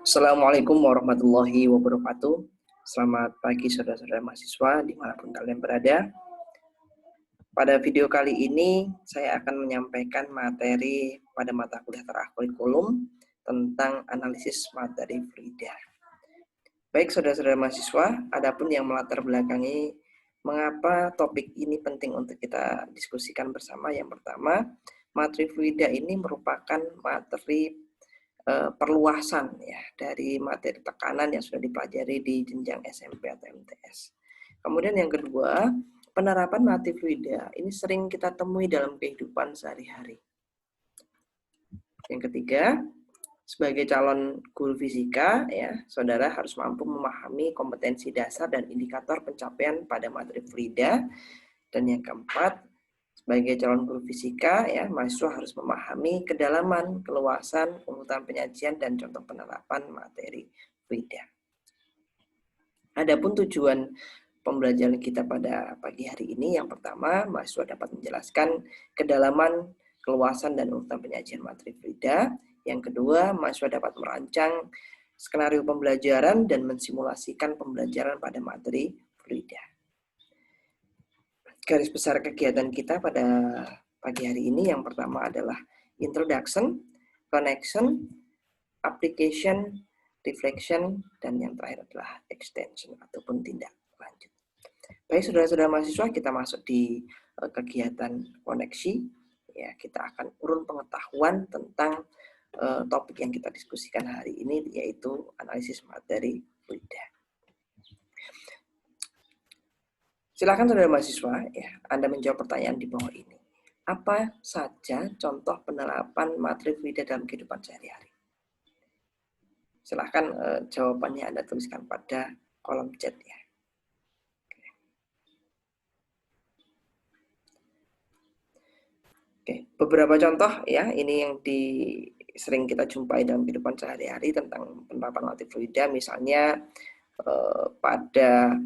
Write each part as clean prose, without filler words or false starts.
Assalamualaikum warahmatullahi wabarakatuh. Selamat pagi saudara-saudara mahasiswa dimanapun kalian berada. Pada video kali ini saya akan menyampaikan materi pada mata kuliah kurikulum tentang analisis materi fluida. Baik saudara-saudara mahasiswa, adapun yang melatar belakangi mengapa topik ini penting untuk kita diskusikan bersama. Yang pertama, materi fluida ini merupakan materi perluasan ya dari materi tekanan yang sudah dipelajari di jenjang SMP atau MTS. Kemudian yang kedua, penerapan materi fluida ini sering kita temui dalam kehidupan sehari-hari. Yang ketiga, sebagai calon guru fisika ya, saudara harus mampu memahami kompetensi dasar dan indikator pencapaian pada materi fluida. Dan yang keempat, sebagai calon guru fisika, ya, mahasiswa harus memahami kedalaman, keluasan, urutan penyajian, dan contoh penerapan materi fluida. Adapun tujuan pembelajaran kita pada pagi hari ini, yang pertama, mahasiswa dapat menjelaskan kedalaman, keluasan, dan urutan penyajian materi fluida. Yang kedua, mahasiswa dapat merancang skenario pembelajaran dan mensimulasikan pembelajaran pada materi fluida. Garis besar kegiatan kita pada pagi hari ini yang pertama adalah introduction, connection, application, reflection, dan yang terakhir adalah extension ataupun tindak lanjut. Baik saudara-saudara mahasiswa, kita masuk di kegiatan koneksi. Ya, kita akan urun pengetahuan tentang topik yang kita diskusikan hari ini, yaitu analisis materi fluida. Silakan saudara mahasiswa, ya, Anda menjawab pertanyaan di bawah ini. Apa saja contoh penerapan materi fluida dalam kehidupan sehari-hari? Silakan jawabannya Anda tuliskan pada kolom chat ya. Oke, beberapa contoh ya, ini yang sering kita jumpai dalam kehidupan sehari-hari tentang penerapan materi fluida, misalnya pada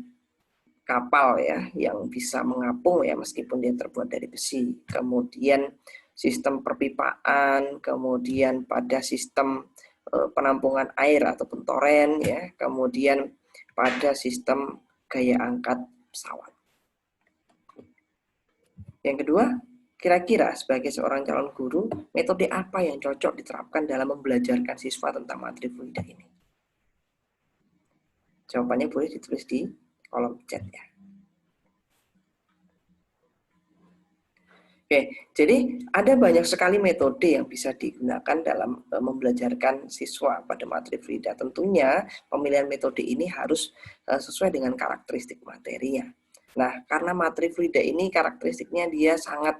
kapal ya yang bisa mengapung ya meskipun dia terbuat dari besi. Kemudian sistem perpipaan, kemudian pada sistem penampungan air ataupun toren ya, kemudian pada sistem gaya angkat pesawat. Yang kedua, kira-kira sebagai seorang calon guru, metode apa yang cocok diterapkan dalam membelajarkan siswa tentang materi fluida ini? Jawabannya boleh ditulis di kolom chat ya. Oke, jadi ada banyak sekali metode yang bisa digunakan dalam membelajarkan siswa pada materi fluida. Tentunya pemilihan metode ini harus sesuai dengan karakteristik materinya. Nah, karena materi fluida ini karakteristiknya dia sangat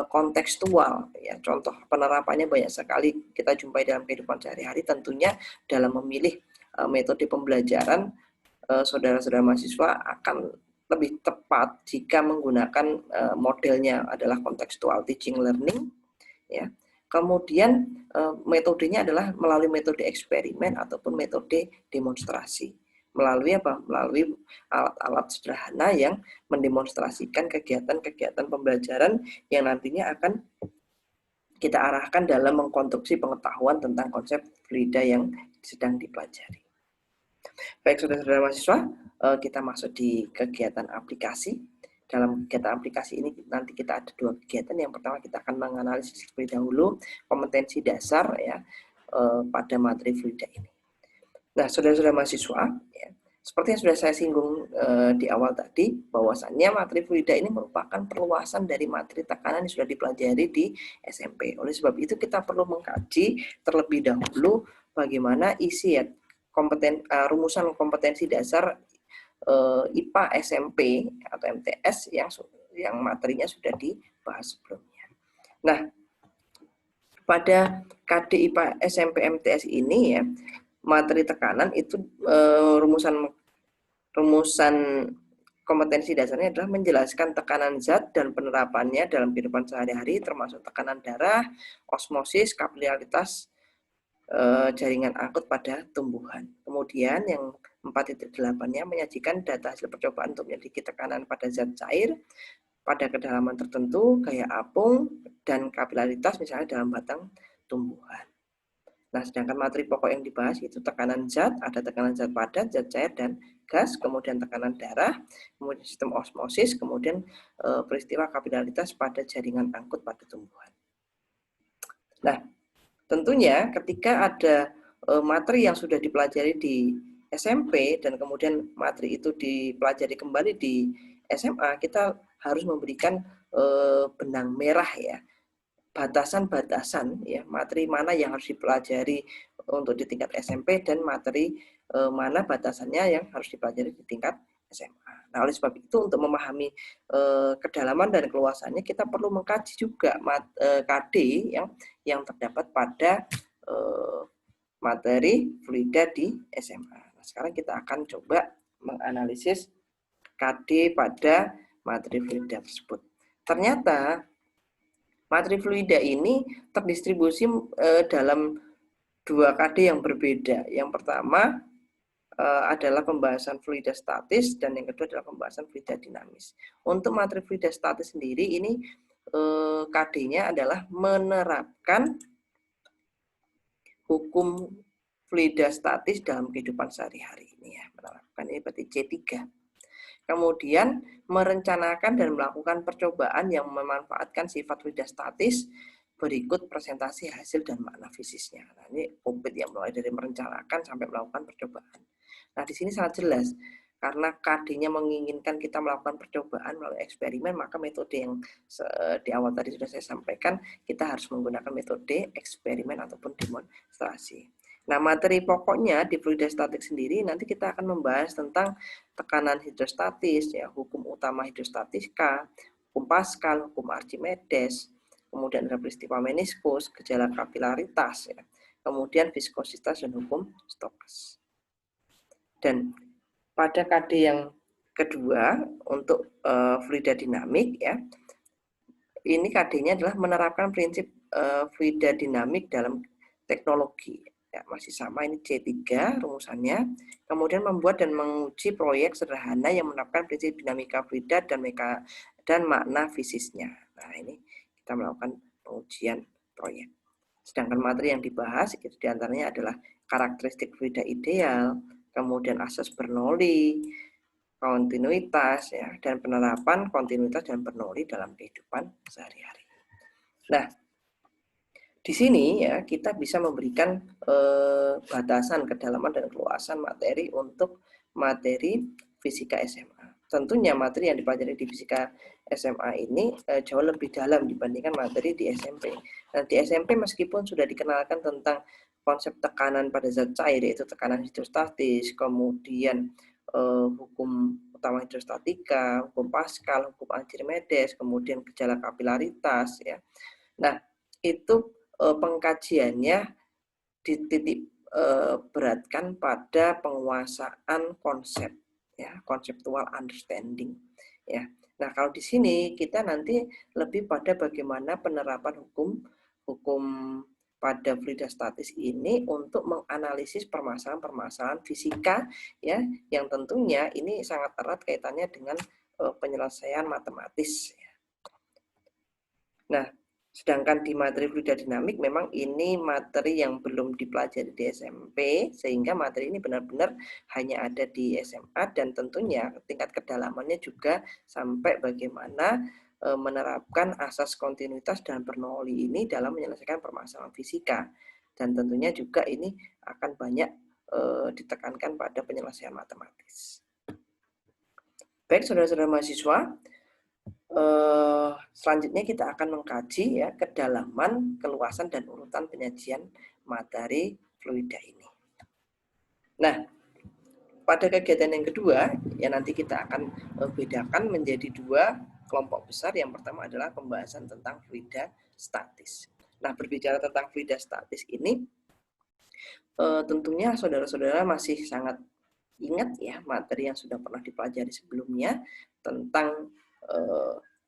kontekstual, ya. Contoh penerapannya banyak sekali kita jumpai dalam kehidupan sehari-hari. Tentunya dalam memilih metode pembelajaran, saudara-saudara mahasiswa akan lebih tepat jika menggunakan modelnya adalah contextual teaching learning ya. Kemudian metodenya adalah melalui metode eksperimen ataupun metode demonstrasi. Melalui apa? Melalui alat-alat sederhana yang mendemonstrasikan kegiatan-kegiatan pembelajaran yang nantinya akan kita arahkan dalam mengkonstruksi pengetahuan tentang konsep fluida yang sedang dipelajari. Baik saudara-saudara mahasiswa, kita masuk di kegiatan aplikasi. Dalam kegiatan aplikasi ini nanti kita ada dua kegiatan. Yang pertama kita akan menganalisis terlebih dahulu kompetensi dasar ya pada materi fluida ini. Nah, saudara-saudara mahasiswa, ya, seperti yang sudah saya singgung di awal tadi, bahwasannya materi fluida ini merupakan perluasan dari materi tekanan yang sudah dipelajari di SMP. Oleh sebab itu kita perlu mengkaji terlebih dahulu bagaimana isi ya rumusan kompetensi dasar IPA SMP atau MTS yang materinya sudah dibahas sebelumnya. Nah, pada KD IPA SMP MTS ini ya, materi tekanan itu rumusan kompetensi dasarnya adalah menjelaskan tekanan zat dan penerapannya dalam kehidupan sehari-hari, termasuk tekanan darah, osmosis, kapilaritas, jaringan angkut pada tumbuhan. Kemudian yang 4.8-nya menyajikan data hasil percobaan untuk menyelidiki tekanan pada zat cair pada kedalaman tertentu, gaya apung, dan kapilaritas misalnya dalam batang tumbuhan. Nah, sedangkan materi pokok yang dibahas itu tekanan zat, ada tekanan zat padat, zat cair, dan gas, kemudian tekanan darah, kemudian sistem osmosis, kemudian peristiwa kapilaritas pada jaringan angkut pada tumbuhan. Nah, tentunya ketika ada materi yang sudah dipelajari di SMP dan kemudian materi itu dipelajari kembali di SMA, kita harus memberikan benang merah ya, batasan-batasan ya, materi mana yang harus dipelajari untuk di tingkat SMP dan materi mana batasannya yang harus dipelajari di tingkat SMA. Nah, oleh sebab itu untuk memahami kedalaman dan keluasannya kita perlu mengkaji juga KD yang terdapat pada materi fluida di SMA. Nah, sekarang kita akan coba menganalisis KD pada materi fluida tersebut. Ternyata materi fluida ini terdistribusi dalam 2 KD yang berbeda. Yang pertama adalah pembahasan fluida statis dan yang kedua adalah pembahasan fluida dinamis. Untuk materi fluida statis sendiri ini KD-nya adalah menerapkan hukum fluida statis dalam kehidupan sehari-hari ini ya. Menerapkan ini berarti C3. Kemudian merencanakan dan melakukan percobaan yang memanfaatkan sifat fluida statis berikut presentasi hasil dan makna fisisnya. Nah, ini komplit yang mulai dari merencanakan sampai melakukan percobaan. Nah, di sini sangat jelas karena KD-nya menginginkan kita melakukan percobaan melalui eksperimen, maka metode yang di awal tadi sudah saya sampaikan, kita harus menggunakan metode eksperimen ataupun demonstrasi. Nah, materi pokoknya di fluida statik sendiri nanti kita akan membahas tentang tekanan hidrostatis, ya, hukum utama hidrostatika, hukum Pascal, hukum Archimedes, kemudian ada peristiwa meniskus, gejala kapilaritas, ya, kemudian viskositas dan hukum Stokes. Dan pada KD yang kedua untuk fluida dinamik, ya, ini KD-nya adalah menerapkan prinsip fluida dinamik dalam teknologi. Ya, masih sama, ini C3 rumusannya. Kemudian membuat dan menguji proyek sederhana yang menerapkan prinsip dinamika fluida dan makna fisisnya. Nah, ini kita melakukan pengujian proyek. Sedangkan materi yang dibahas itu diantaranya adalah karakteristik fluida ideal, kemudian asas Bernoulli, kontinuitas, ya, dan penerapan kontinuitas dan Bernoulli dalam kehidupan sehari-hari. Nah, di sini ya kita bisa memberikan batasan kedalaman dan keluasan materi untuk materi fisika SMA. Tentunya materi yang dipelajari di fisika SMA ini jauh lebih dalam dibandingkan materi di SMP. Nah, di SMP meskipun sudah dikenalkan tentang konsep tekanan pada zat cair, yaitu tekanan hidrostatis, kemudian hukum utama hidrostatika, hukum Pascal, hukum Archimedes, kemudian gejala kapilaritas, ya. Nah, itu pengkajiannya dititik beratkan pada penguasaan konsep, ya, konseptual understanding, ya. Nah, kalau di sini kita nanti lebih pada bagaimana penerapan hukum pada fluida statis ini untuk menganalisis permasalahan-permasalahan fisika, ya, yang tentunya ini sangat erat kaitannya dengan penyelesaian matematis, ya. Nah, sedangkan di materi fluida dinamik memang ini materi yang belum dipelajari di SMP, sehingga materi ini benar-benar hanya ada di SMA dan tentunya tingkat kedalamannya juga sampai bagaimana menerapkan asas kontinuitas dan Bernoulli ini dalam menyelesaikan permasalahan fisika. Dan tentunya juga ini akan banyak ditekankan pada penyelesaian matematis. Baik, saudara-saudara mahasiswa, selanjutnya kita akan mengkaji, ya, kedalaman, keluasan, dan urutan penyajian materi fluida ini. Nah, pada kegiatan yang kedua, ya, nanti kita akan bedakan menjadi 2 kelompok besar. Yang pertama adalah pembahasan tentang fluida statis. Nah, berbicara tentang fluida statis ini, tentunya saudara-saudara masih sangat ingat ya materi yang sudah pernah dipelajari sebelumnya tentang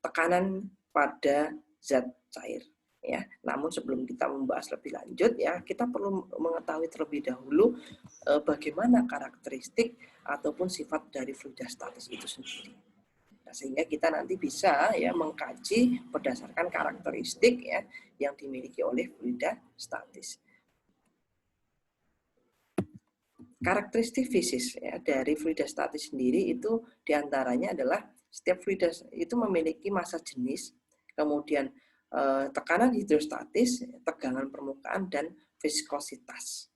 tekanan pada zat cair, ya. Namun sebelum kita membahas lebih lanjut, ya, kita perlu mengetahui terlebih dahulu bagaimana karakteristik ataupun sifat dari fluida statis itu sendiri. Nah, sehingga kita nanti bisa, ya, mengkaji berdasarkan karakteristik, ya, yang dimiliki oleh fluida statis. karakteristik fisik ya, dari fluida statis sendiri itu diantaranya adalah setiap fluida itu memiliki massa jenis, kemudian tekanan hidrostatis, tegangan permukaan, dan viskositas.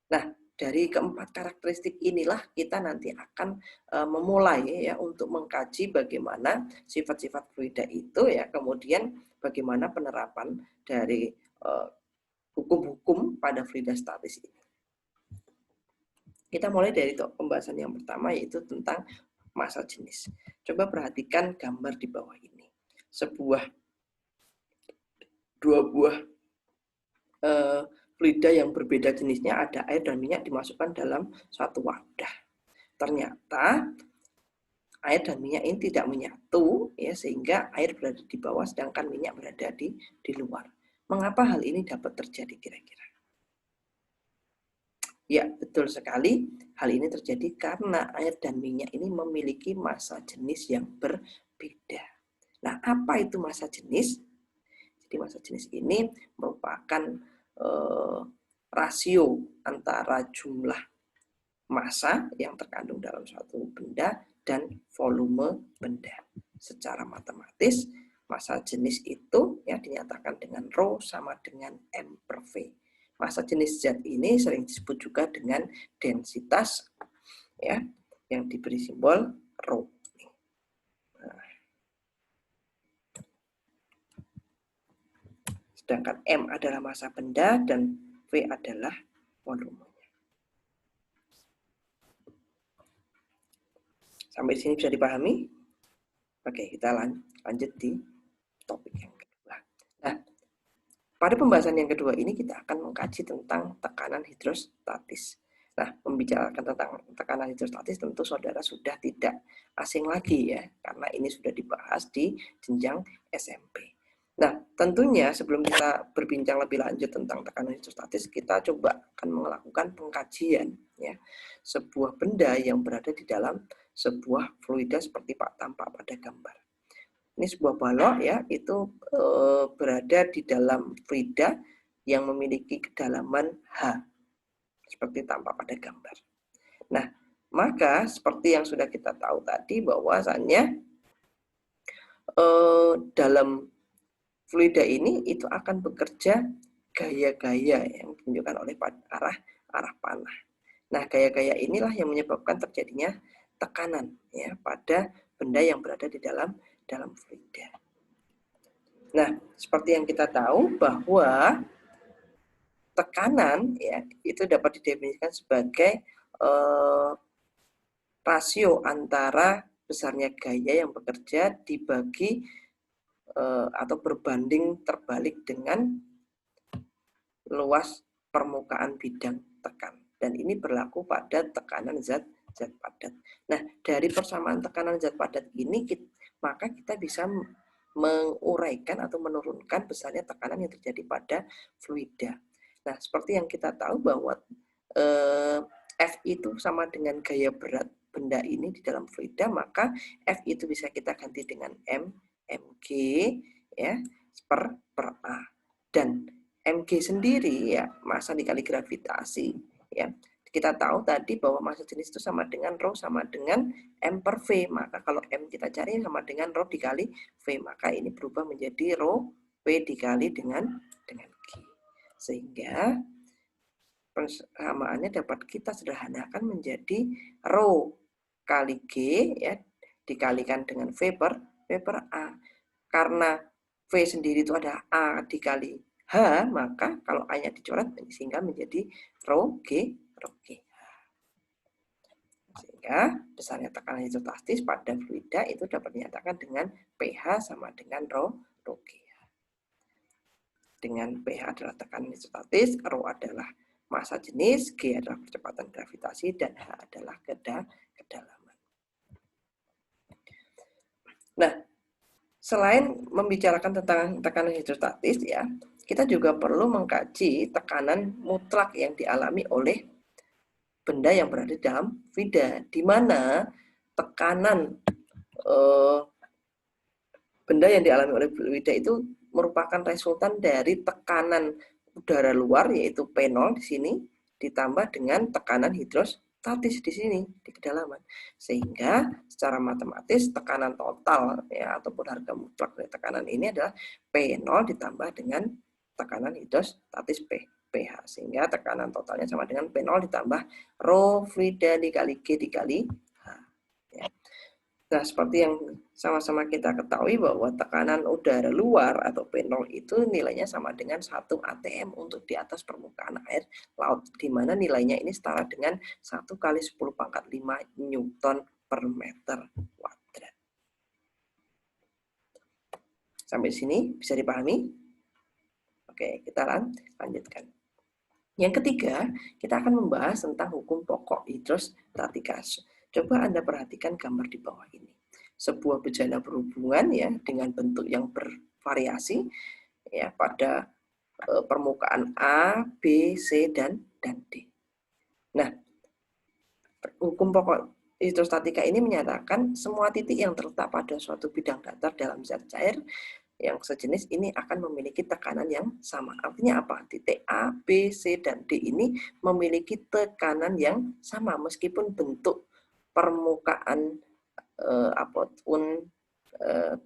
Nah, dari keempat karakteristik inilah kita nanti akan memulai ya untuk mengkaji bagaimana sifat-sifat fluida itu ya, kemudian bagaimana penerapan dari hukum-hukum pada fluida statis ini. Kita mulai dari pembahasan yang pertama, yaitu tentang massa jenis. Coba perhatikan gambar di bawah ini. Dua buah fluida yang berbeda jenisnya, ada air dan minyak, dimasukkan dalam suatu wadah. Ternyata air dan minyak ini tidak menyatu, ya, sehingga air berada di bawah sedangkan minyak berada di luar. Mengapa hal ini dapat terjadi kira-kira? Ya, betul sekali. Hal ini terjadi karena air dan minyak ini memiliki massa jenis yang berbeda. Nah, apa itu massa jenis? Jadi massa jenis ini merupakan rasio antara jumlah massa yang terkandung dalam suatu benda dan volume benda. Secara matematis, massa jenis itu ya dinyatakan dengan Rho sama dengan M per V. Massa jenis zat ini sering disebut juga dengan densitas ya, yang diberi simbol Rho. Nah, sedangkan M adalah massa benda dan V adalah volumenya. Sampai sini bisa dipahami? Oke, kita lanjut di topik yang kedua. Nah, pada pembahasan yang kedua ini kita akan mengkaji tentang tekanan hidrostatis. Nah, membicarakan tentang tekanan hidrostatis tentu saudara sudah tidak asing lagi ya, karena ini sudah dibahas di jenjang SMP. Nah, tentunya sebelum kita berbincang lebih lanjut tentang tekanan hidrostatis, kita coba akan melakukan pengkajian ya, sebuah benda yang berada di dalam sebuah fluida seperti tampak pada gambar. Ini sebuah balok ya, itu berada di dalam fluida yang memiliki kedalaman H, seperti tampak pada gambar. Nah, maka seperti yang sudah kita tahu tadi bahwasannya dalam fluida ini itu akan bekerja gaya-gaya yang ditunjukkan oleh arah panah. Nah, gaya-gaya inilah yang menyebabkan terjadinya tekanan ya pada benda yang berada di dalam fluida. Nah, seperti yang kita tahu bahwa tekanan ya itu dapat didefinisikan sebagai rasio antara besarnya gaya yang bekerja dibagi atau berbanding terbalik dengan luas permukaan bidang tekan. Dan ini berlaku pada tekanan zat padat. Nah, dari persamaan tekanan zat padat ini, maka kita bisa menguraikan atau menurunkan besarnya tekanan yang terjadi pada fluida. Nah, seperti yang kita tahu bahwa F itu sama dengan gaya berat benda ini di dalam fluida, maka F itu bisa kita ganti dengan mg ya per A. Dan mg sendiri ya massa dikali gravitasi ya. Kita tahu tadi bahwa massa jenis itu sama dengan Rho sama dengan M per V. Maka kalau M kita cari sama dengan Rho dikali V, maka ini berubah menjadi Rho V dikali dengan G. Sehingga persamaannya dapat kita sederhanakan menjadi Rho kali G ya dikalikan dengan V per A. Karena V sendiri itu ada A dikali H, maka kalau A-nya dicoret sehingga menjadi Rho G. Sehingga besarnya tekanan hidrostatis pada fluida itu dapat dinyatakan dengan pH sama dengan Rho G. Dengan pH adalah tekanan hidrostatis, Rho adalah massa jenis, G adalah percepatan gravitasi, dan H adalah kedalaman. Nah, selain membicarakan tentang tekanan hidrostatis ya, kita juga perlu mengkaji tekanan mutlak yang dialami oleh benda yang berada di dalam fluida, di mana tekanan benda yang dialami oleh fluida itu merupakan resultan dari tekanan udara luar yaitu P0 di sini ditambah dengan tekanan hidrostatis di sini di kedalaman, sehingga secara matematis tekanan total ya ataupun harga mutlak dari tekanan ini adalah P0 ditambah dengan tekanan hidrostatis pH, sehingga tekanan totalnya sama dengan P0 ditambah rho fluida dikali G dikali H. Ya. Nah, seperti yang sama-sama kita ketahui bahwa tekanan udara luar atau P0 itu nilainya sama dengan 1 atm untuk di atas permukaan air laut, di mana nilainya ini setara dengan 1 kali 10 pangkat 5 Newton per meter kuadrat. Sampai sini bisa dipahami? Oke, kita lanjutkan. Yang ketiga, kita akan membahas tentang hukum pokok hidrostatika. Coba Anda perhatikan gambar di bawah ini. Sebuah bejana berhubungan ya dengan bentuk yang bervariasi ya pada permukaan A, B, C dan D. Nah, hukum pokok hidrostatika ini menyatakan semua titik yang terletak pada suatu bidang datar dalam zat cair yang sejenis ini akan memiliki tekanan yang sama. Artinya apa? Titik A, B, C, dan D ini memiliki tekanan yang sama meskipun bentuk permukaan apapun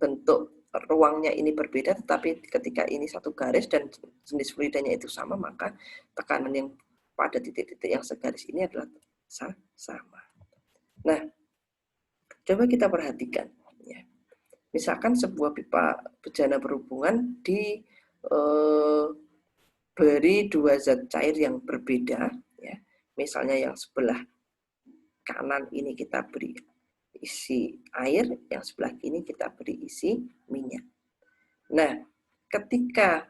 bentuk ruangnya ini berbeda, tetapi ketika ini satu garis dan jenis fluidanya itu sama, maka tekanan yang pada titik-titik yang segaris ini adalah sama. Nah, coba kita perhatikan. Ya. Misalkan sebuah pipa bejana berhubungan diberi dua zat cair yang berbeda, ya. Misalnya yang sebelah kanan ini kita beri isi air, yang sebelah kiri kita beri isi minyak. Nah, ketika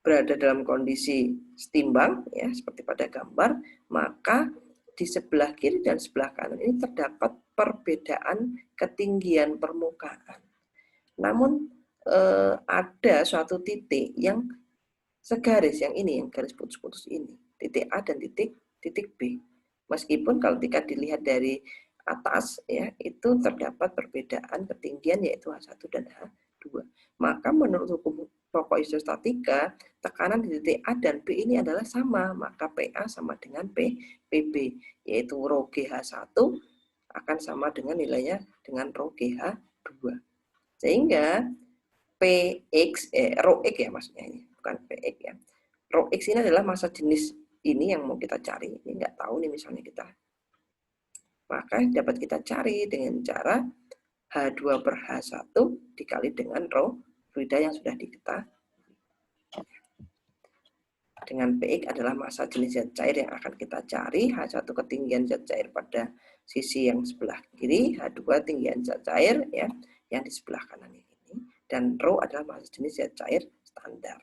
berada dalam kondisi setimbang, ya seperti pada gambar, maka di sebelah kiri dan sebelah kanan ini terdapat perbedaan ketinggian permukaan. Namun ada suatu titik yang segaris, yang ini, yang garis putus-putus ini, titik A dan titik B. Meskipun kalau jika dilihat dari atas ya itu terdapat perbedaan ketinggian yaitu H1 dan H2. Maka menurut hukum pokok hidrostatika, tekanan di titik A dan B ini adalah sama, maka PA sama dengan PB, yaitu rho GH1 akan sama dengan nilainya dengan rho GH2. Sehingga PX rho X ya maksudnya ini, bukan PX ya. Rho X ini adalah massa jenis ini yang mau kita cari. Ini nggak tahu nih misalnya kita. Maka dapat kita cari dengan cara H2 per H1 dikali dengan rho fluida yang sudah diketahui. Dengan PX adalah massa jenis zat cair yang akan kita cari. H1 ketinggian zat cair pada sisi yang sebelah kiri, H2 tinggian zat cair ya yang di sebelah kanan ini. Dan rho adalah massa jenis zat cair standar.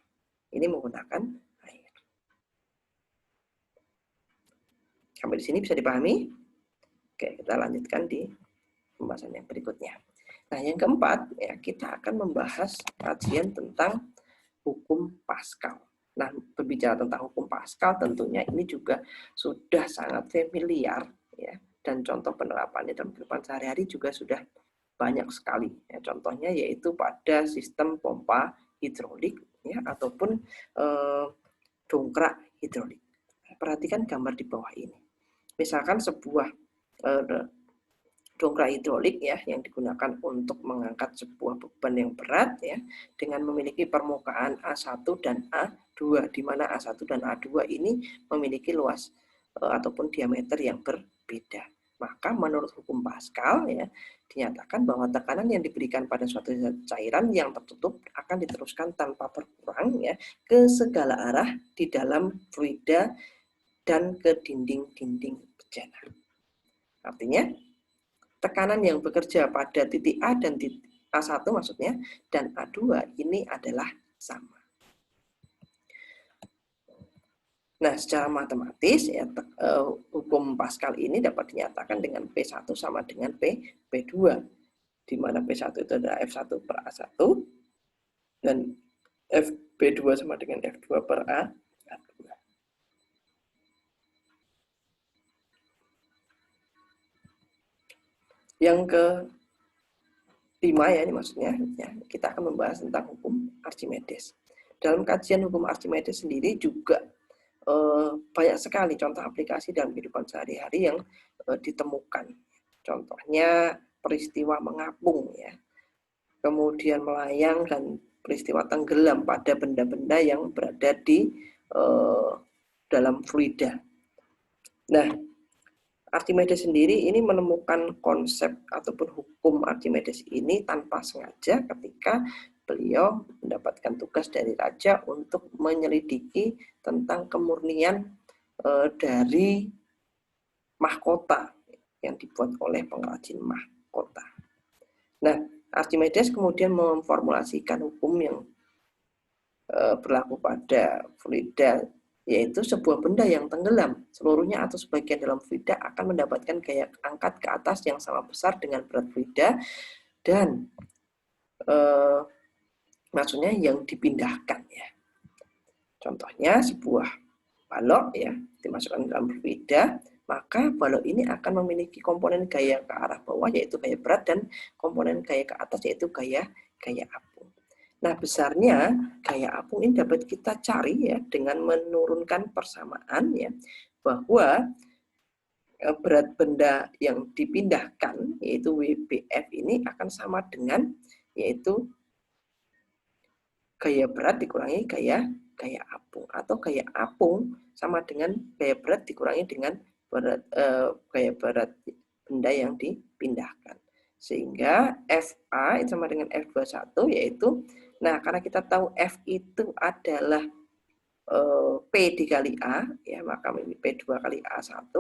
Ini menggunakan air. Sampai di sini bisa dipahami? Oke, kita lanjutkan di pembahasan yang berikutnya. Nah, yang keempat, ya, kita akan membahas kajian tentang hukum Pascal. Nah, berbicara tentang hukum Pascal, tentunya ini juga sudah sangat familiar, ya, dan contoh penerapannya dalam kehidupan sehari-hari juga sudah banyak sekali. Ya, contohnya yaitu pada sistem pompa hidrolik, ya, ataupun dongkrak hidrolik. Perhatikan gambar di bawah ini. Misalkan sebuah dongkrak hidrolik ya yang digunakan untuk mengangkat sebuah beban yang berat ya dengan memiliki permukaan A1 dan A2, di mana A1 dan A2 ini memiliki luas ataupun diameter yang berbeda. Maka menurut hukum Pascal ya dinyatakan bahwa tekanan yang diberikan pada suatu cairan yang tertutup akan diteruskan tanpa berkurang ya ke segala arah di dalam fluida dan ke dinding-dinding bejana. Artinya tekanan yang bekerja pada titik A dan titik A1 maksudnya dan A2 ini adalah sama. Nah, secara matematis ya hukum Pascal ini dapat dinyatakan dengan P1 sama dengan P2, di mana P1 itu adalah F1 per A1 dan P2 sama dengan F2 per A2. Yang kelima ya ini maksudnya ya, kita akan membahas tentang hukum Archimedes. Dalam kajian hukum Archimedes sendiri juga banyak sekali contoh aplikasi dalam kehidupan sehari-hari yang ditemukan. Contohnya peristiwa mengapung ya, kemudian melayang dan peristiwa tenggelam pada benda-benda yang berada di dalam fluida. Nah, Archimedes sendiri ini menemukan konsep ataupun hukum Archimedes ini tanpa sengaja ketika beliau mendapatkan tugas dari raja untuk menyelidiki tentang kemurnian dari mahkota yang dibuat oleh pengrajin mahkota. Nah, Archimedes kemudian memformulasikan hukum yang berlaku pada fluida, yaitu sebuah benda yang tenggelam seluruhnya atau sebagian dalam fluida akan mendapatkan gaya angkat ke atas yang sama besar dengan berat fluida dan maksudnya yang dipindahkan ya. Contohnya sebuah balok ya dimasukkan dalam fluida, maka balok ini akan memiliki komponen gaya ke arah bawah yaitu gaya berat dan komponen gaya ke atas yaitu gaya apung. Nah, besarnya gaya apung ini dapat kita cari ya dengan menurunkan persamaan ya bahwa berat benda yang dipindahkan yaitu WBF ini akan sama dengan yaitu gaya berat dikurangi gaya apung atau gaya apung sama dengan gaya berat dikurangi dengan berat gaya berat benda yang dipindahkan. Sehingga FA sama dengan F21 yaitu, nah karena kita tahu F itu adalah P dikali A, ya maka P2 kali A1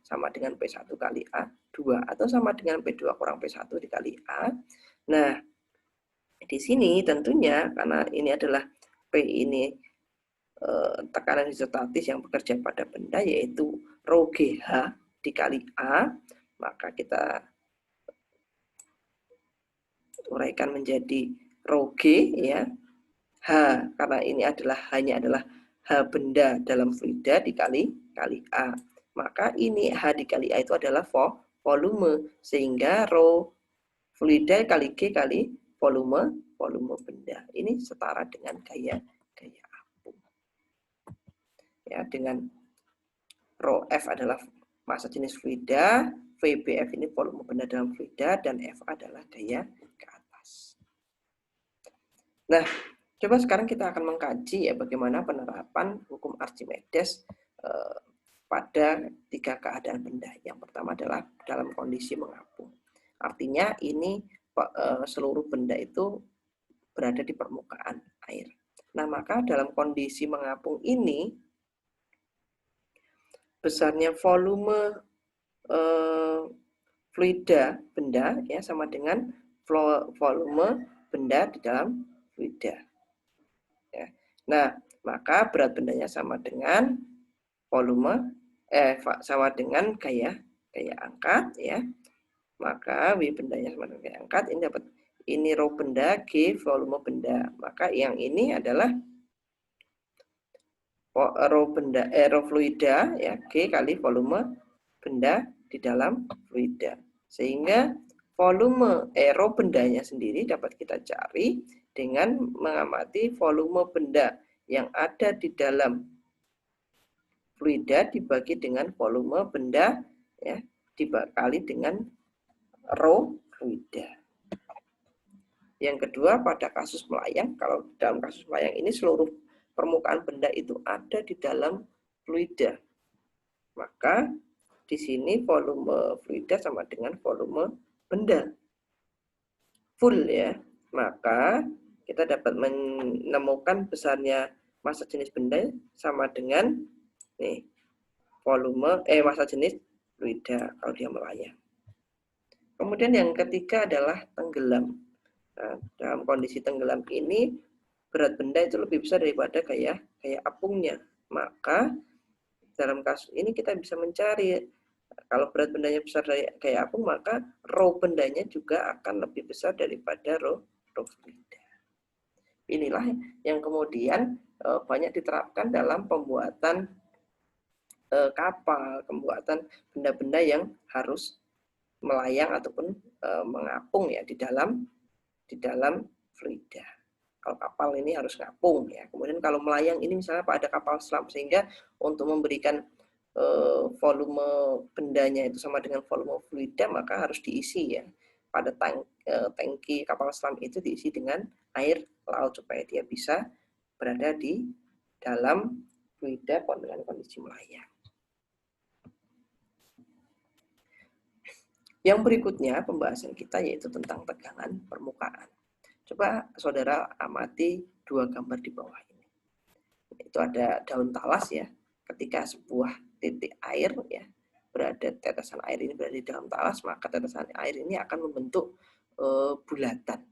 sama dengan P1 kali A2 atau sama dengan P2 kurang P1 dikali A. Nah, di sini tentunya karena ini adalah P ini tekanan isostatis yang bekerja pada benda yaitu rho GH dikali A, maka kita uraikan menjadi rho G ya. H karena ini hanya adalah H benda dalam fluida dikali A. Maka ini H dikali A itu adalah volume sehingga rho fluida kali G kali volume benda. Ini setara dengan gaya apung. Ya, dengan rho F adalah massa jenis fluida, VBF ini volume benda dalam fluida dan F adalah gaya ke atas. Nah, coba sekarang kita akan mengkaji ya bagaimana penerapan hukum Archimedes pada 3 keadaan benda. Yang pertama adalah dalam kondisi mengapung. Artinya ini seluruh benda itu berada di permukaan air. Nah, maka dalam kondisi mengapung ini besarnya volume fluida benda ya sama dengan volume benda di dalam fluida. Ya. Nah, maka berat bendanya sama dengan volume sama dengan gaya angkat ya. Maka W bendanya sama dengan gaya angkat, ini dapat ini rho benda, G volume benda. Maka yang ini adalah rho benda rho fluida ya, G kali volume benda di dalam fluida. Sehingga volume rho bendanya sendiri dapat kita cari dengan mengamati volume benda yang ada di dalam fluida dibagi dengan volume benda ya dibagi dengan rho fluida. Yang kedua pada kasus melayang, kalau dalam kasus melayang ini seluruh permukaan benda itu ada di dalam fluida. Maka di sini volume fluida sama dengan volume benda. Full ya. Maka kita dapat menemukan besarnya massa jenis benda sama dengan nih volume massa jenis fluida kalau dia melayang. Kemudian yang ketiga adalah tenggelam. Nah, dalam kondisi tenggelam ini berat benda itu lebih besar daripada gaya apungnya. Maka dalam kasus ini kita bisa mencari kalau berat bendanya besar dari gaya apung, maka rho bendanya juga akan lebih besar daripada rho fluida. Inilah yang kemudian banyak diterapkan dalam pembuatan kapal, pembuatan benda-benda yang harus melayang ataupun mengapung ya di dalam fluida. Kalau kapal ini harus ngapung ya. Kemudian kalau melayang ini misalnya ada kapal selam, sehingga untuk memberikan volume bendanya itu sama dengan volume fluida, maka harus diisi ya. Pada tangki kapal selam itu diisi dengan air laut supaya dia bisa berada di dalam fluida dengan kondisi melayang. Yang berikutnya pembahasan kita yaitu tentang tegangan permukaan. Coba saudara amati dua gambar di bawah ini. Itu ada daun talas ya. Ketika sebuah titik air ya berada, tetesan air ini berada di dalam talas, maka tetesan air ini akan membentuk bulatan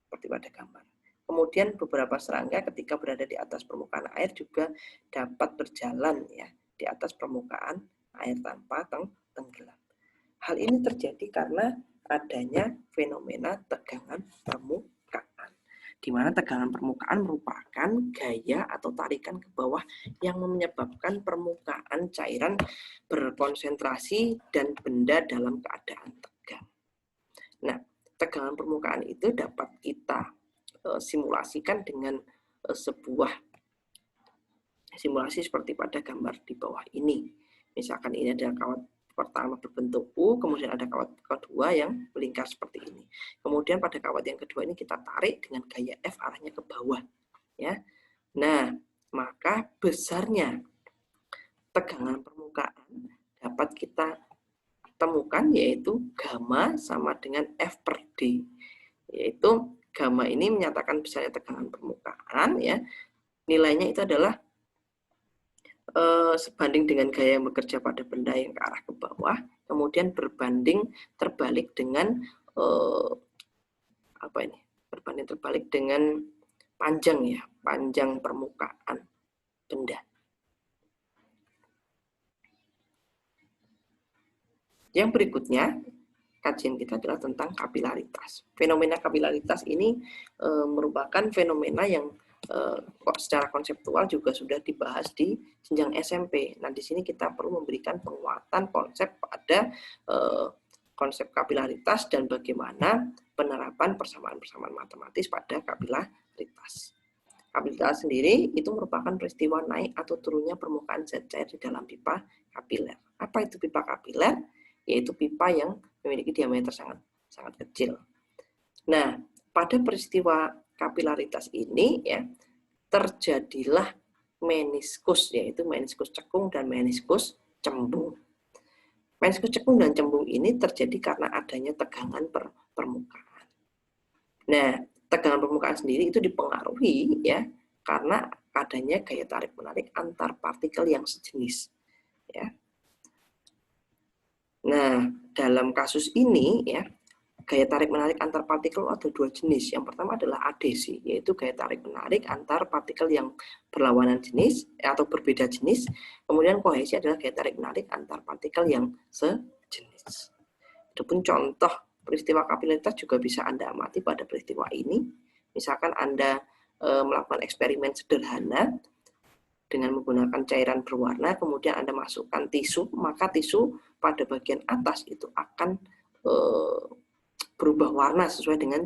seperti pada gambar. Kemudian beberapa serangga ketika berada di atas permukaan air juga dapat berjalan ya di atas permukaan air tanpa tenggelam. Hal ini terjadi karena adanya fenomena tegangan permukaan, di mana tegangan permukaan merupakan gaya atau tarikan ke bawah yang menyebabkan permukaan cairan berkonsentrasi dan benda dalam keadaan tegang. Nah, tegangan permukaan itu dapat kita simulasikan dengan sebuah simulasi seperti pada gambar di bawah ini. Misalkan ini adalah kawat pertama berbentuk U, kemudian ada kawat kedua yang melingkar seperti ini. Kemudian pada kawat yang kedua ini kita tarik dengan gaya F arahnya ke bawah. Ya. Nah, maka besarnya tegangan permukaan dapat kita temukan yaitu gamma sama dengan F per D. Yaitu gamma ini menyatakan besarnya tegangan permukaan ya. Nilainya itu adalah sebanding dengan gaya yang bekerja pada benda yang ke arah ke bawah, kemudian berbanding terbalik dengan berbanding terbalik dengan panjang ya, panjang permukaan benda. Yang berikutnya kajian kita adalah tentang kapilaritas. Fenomena kapilaritas ini merupakan fenomena yang secara konseptual juga sudah dibahas di jenjang SMP. Nah, di sini kita perlu memberikan penguatan konsep pada konsep kapilaritas dan bagaimana penerapan persamaan-persamaan matematis pada kapilaritas. Kapilaritas sendiri itu merupakan peristiwa naik atau turunnya permukaan zat cair di dalam pipa kapiler. Apa itu pipa kapiler? Yaitu pipa yang memiliki diameter sangat kecil. Nah, pada peristiwa kapilaritas ini ya terjadilah meniskus, yaitu meniskus cekung dan meniskus cembung. Meniskus cekung dan cembung ini terjadi karena adanya tegangan permukaan. Nah, tegangan permukaan sendiri itu dipengaruhi ya karena adanya gaya tarik menarik antar partikel yang sejenis. Ya. Nah, dalam kasus ini ya gaya tarik menarik antar partikel ada dua jenis. Yang pertama adalah adesi, yaitu gaya tarik menarik antar partikel yang berlawanan jenis atau berbeda jenis. Kemudian kohesi adalah gaya tarik menarik antar partikel yang sejenis. Adapun contoh peristiwa kapilaritas juga bisa Anda amati pada peristiwa ini. Misalkan Anda melakukan eksperimen sederhana dengan menggunakan cairan berwarna, kemudian Anda masukkan tisu, maka tisu pada bagian atas itu akan berubah warna sesuai dengan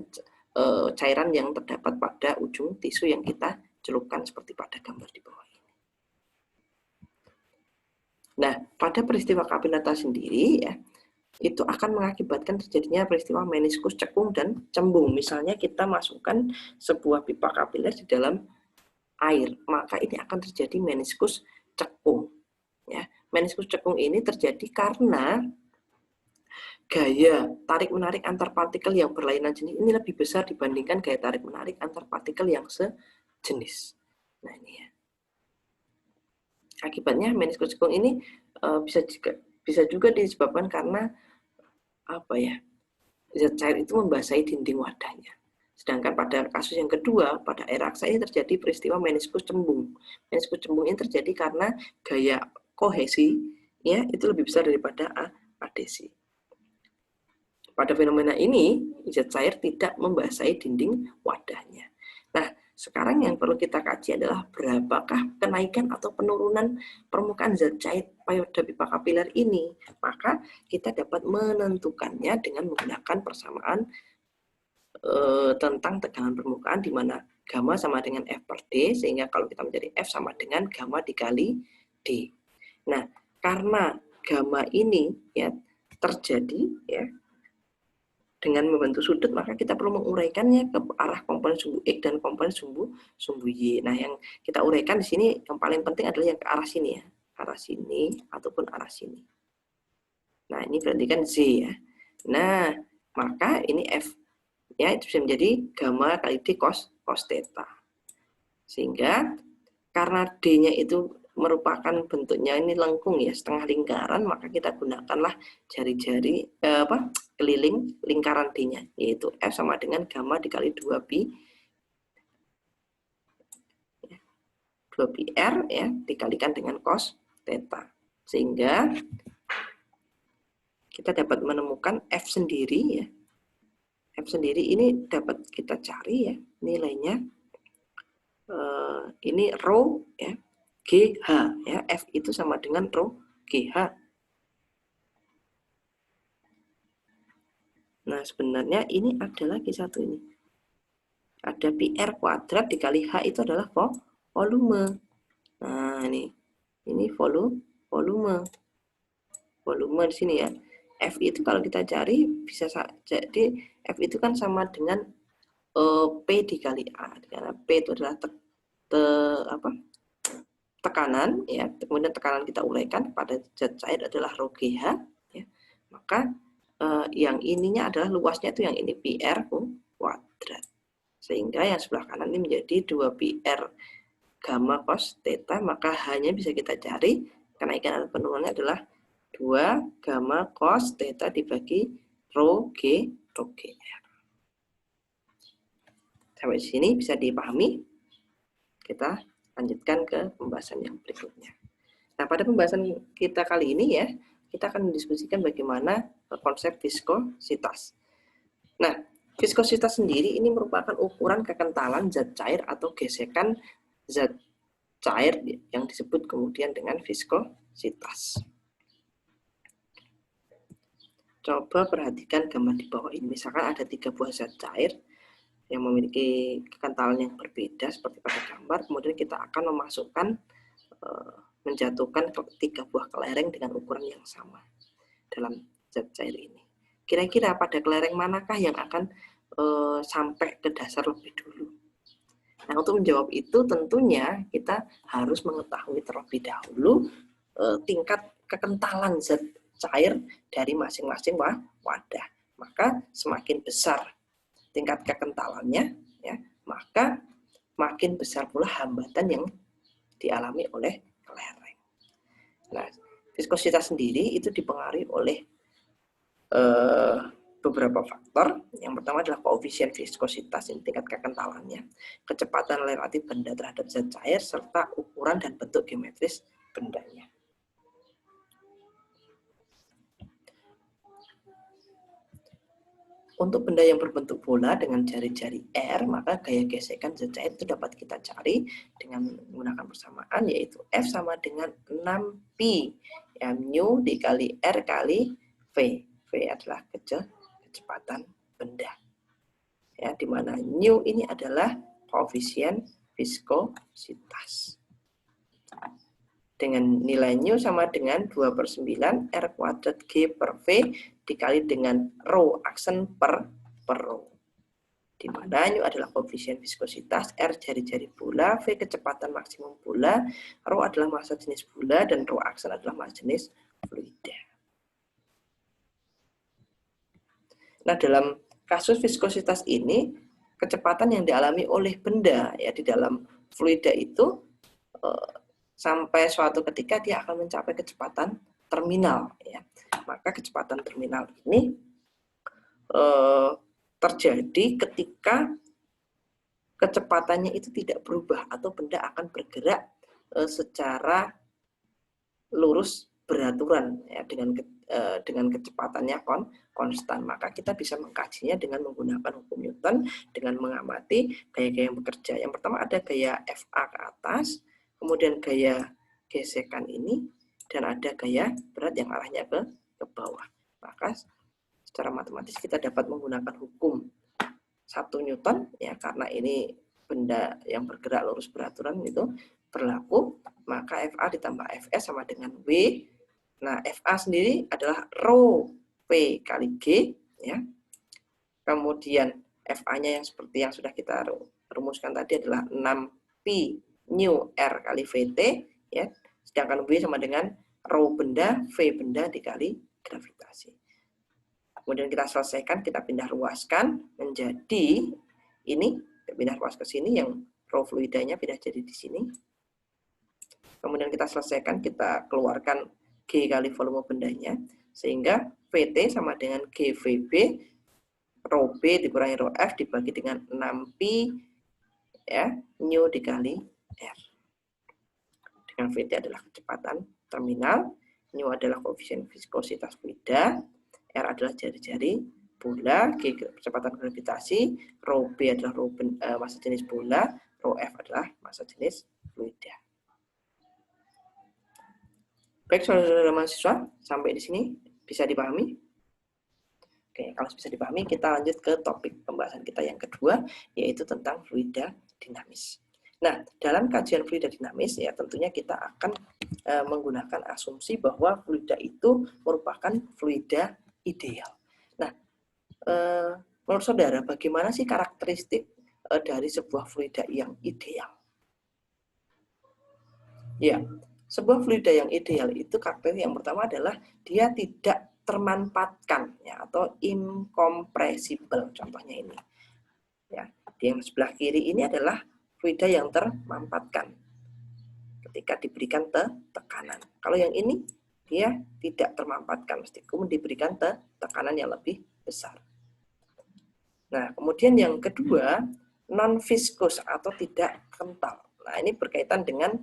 cairan yang terdapat pada ujung tisu yang kita celupkan seperti pada gambar di bawah ini. Nah, pada peristiwa kapilaritas sendiri ya, itu akan mengakibatkan terjadinya peristiwa meniskus cekung dan cembung. Misalnya kita masukkan sebuah pipa kapiler di dalam air, maka ini akan terjadi meniskus cekung. Ya, meniskus cekung ini terjadi karena gaya tarik-menarik antar partikel yang berlainan jenis ini lebih besar dibandingkan gaya tarik-menarik antar partikel yang sejenis. Nah, ini ya. Akibatnya meniskus cekung ini bisa juga disebabkan karena zat cair itu membasahi dinding wadahnya. Sedangkan pada kasus yang kedua, pada air raksa ini terjadi peristiwa meniskus cembung. Meniskus cembung ini terjadi karena gaya kohesi ya itu lebih besar daripada adesi. Pada fenomena ini, zat cair tidak membasahi dinding wadahnya. Nah, sekarang yang perlu kita kaji adalah berapakah kenaikan atau penurunan permukaan zat cair pada pipa kapiler ini. Maka kita dapat menentukannya dengan menggunakan persamaan tentang tegangan permukaan, di mana gamma sama dengan F per D, sehingga kalau kita mencari F sama dengan gamma dikali D. Nah, karena gamma ini ya terjadi ya dengan membentuk sudut, maka kita perlu menguraikannya ke arah komponen sumbu X dan komponen sumbu Y. Nah, yang kita uraikan di sini yang paling penting adalah yang ke arah sini ya, arah sini ataupun arah sini. Nah, ini berarti kan Z ya. Nah, maka ini F ya itu bisa menjadi gamma kali D cos theta. Sehingga karena D-nya itu merupakan bentuknya ini lengkung ya, setengah lingkaran, maka kita gunakanlah jari-jari keliling lingkaran D-nya, yaitu F sama dengan gamma dikali 2pi 2πr ya dikalikan dengan cos theta. Sehingga kita dapat menemukan F sendiri ya. F sendiri ini dapat kita cari ya nilainya. Ini rho ya GH ya, F itu sama dengan rho GH. Nah, sebenarnya ini ada lagi satu ini. Ada PR kuadrat dikali H itu adalah volume. Nah, ini volume di sini ya. F itu kalau kita cari bisa jadi F itu kan sama dengan P dikali A. Karena P itu adalah tekanan ya, kemudian tekanan kita uraikan pada zat cair adalah rho GH ya. Maka yang ininya adalah luasnya itu yang ini PR kuadrat. Sehingga yang sebelah kanan ini menjadi 2πr gamma cos theta, maka hanya bisa kita cari kenaikan atau penurunannya adalah 2 gamma cos theta dibagi rho GR. Sampai sini bisa dipahami. Kita lanjutkan ke pembahasan yang berikutnya. Nah, pada pembahasan kita kali ini ya, kita akan mendiskusikan bagaimana konsep viskositas. Nah, viskositas sendiri ini merupakan ukuran kekentalan zat cair atau gesekan zat cair yang disebut kemudian dengan viskositas. Coba perhatikan gambar di bawah ini. Misalkan ada 3 buah zat cair yang memiliki kekentalan yang berbeda seperti pada gambar, kemudian kita akan menjatuhkan 3 buah kelereng dengan ukuran yang sama dalam zat cair ini. Kira-kira pada kelereng manakah yang akan sampai ke dasar lebih dulu? Nah, untuk menjawab itu tentunya kita harus mengetahui terlebih dahulu tingkat kekentalan zat cair dari masing-masing wadah. Maka semakin besar tingkat kekentalannya, ya, maka makin besar pula hambatan yang dialami oleh kelereng. Nah, viskositas sendiri itu dipengaruhi oleh beberapa faktor. Yang pertama adalah koefisien viskositas, ini tingkat kekentalannya, kecepatan relatif benda terhadap zat cair, serta ukuran dan bentuk geometris bendanya. Untuk benda yang berbentuk bola dengan jari-jari R, maka gaya gesekan zat cair itu dapat kita cari dengan menggunakan persamaan, yaitu F sama dengan 6pi ya, mu dikali R kali V. V adalah kecepatan benda. Ya, di mana mu ini adalah koefisien viskositas. Dengan nilai mu sama dengan 2/9 R kuadrat G per V dikali dengan rho aksen per rho. Di mana mu adalah koefisien viskositas, R jari-jari bola, V kecepatan maksimum bola, rho adalah massa jenis bola, dan rho aksen adalah massa jenis fluida. Nah, dalam kasus viskositas ini, kecepatan yang dialami oleh benda ya di dalam fluida itu sampai suatu ketika dia akan mencapai kecepatan terminal ya. Maka kecepatan terminal ini terjadi ketika kecepatannya itu tidak berubah atau benda akan bergerak secara lurus beraturan ya, dengan kecepatannya konstan. Maka kita bisa mengkajinya dengan menggunakan hukum Newton dengan mengamati gaya-gaya yang bekerja. Yang pertama ada gaya FA ke atas, kemudian gaya gesekan ini, dan ada gaya berat yang arahnya ke bawah. Maka secara matematis kita dapat menggunakan hukum 1 Newton ya, karena ini benda yang bergerak lurus beraturan itu berlaku, maka FA ditambah FS sama dengan W. Nah, FA sendiri adalah rho P kali G, ya. Kemudian FA-nya yang seperti yang sudah kita rumuskan tadi adalah 6Pi nu R kali VT, ya. Sedangkan W sama dengan rho benda, V benda dikali gravitasi. Kemudian kita selesaikan, kita pindah ruaskan menjadi ini, pindah ruas ke sini, yang rho fluidanya pindah jadi di sini. Kemudian kita selesaikan, kita keluarkan G kali volume bendanya, sehingga VT sama dengan GVB, rho B dikurangi rho F dibagi dengan 6Pi, ya, nu dikali R. Dengan VT adalah kecepatan terminal, nu adalah koefisien viskositas fluida, R adalah jari-jari bola, G kecepatan gravitasi, rho B adalah massa jenis bola, rho F adalah massa jenis fluida. Baik, saudara-saudara mahasiswa, sampai di sini bisa dipahami? Oke, kalau bisa dipahami, kita lanjut ke topik pembahasan kita yang kedua, yaitu tentang fluida dinamis. Nah, dalam kajian fluida dinamis, ya tentunya kita akan menggunakan asumsi bahwa fluida itu merupakan fluida ideal. Nah, menurut saudara, bagaimana sih karakteristik dari sebuah fluida yang ideal? Ya, sebuah fluida yang ideal itu karakteristik yang pertama adalah dia tidak termanfaatkan, ya, atau incompressible. Contohnya ini, ya, di yang sebelah kiri ini adalah fluida yang termanfaatkan ketika diberikan tekanan. Kalau yang ini dia tidak termanfaatkan, meskipun diberikan tekanan yang lebih besar. Nah, kemudian yang kedua, non viskus atau tidak kental. Nah, ini berkaitan dengan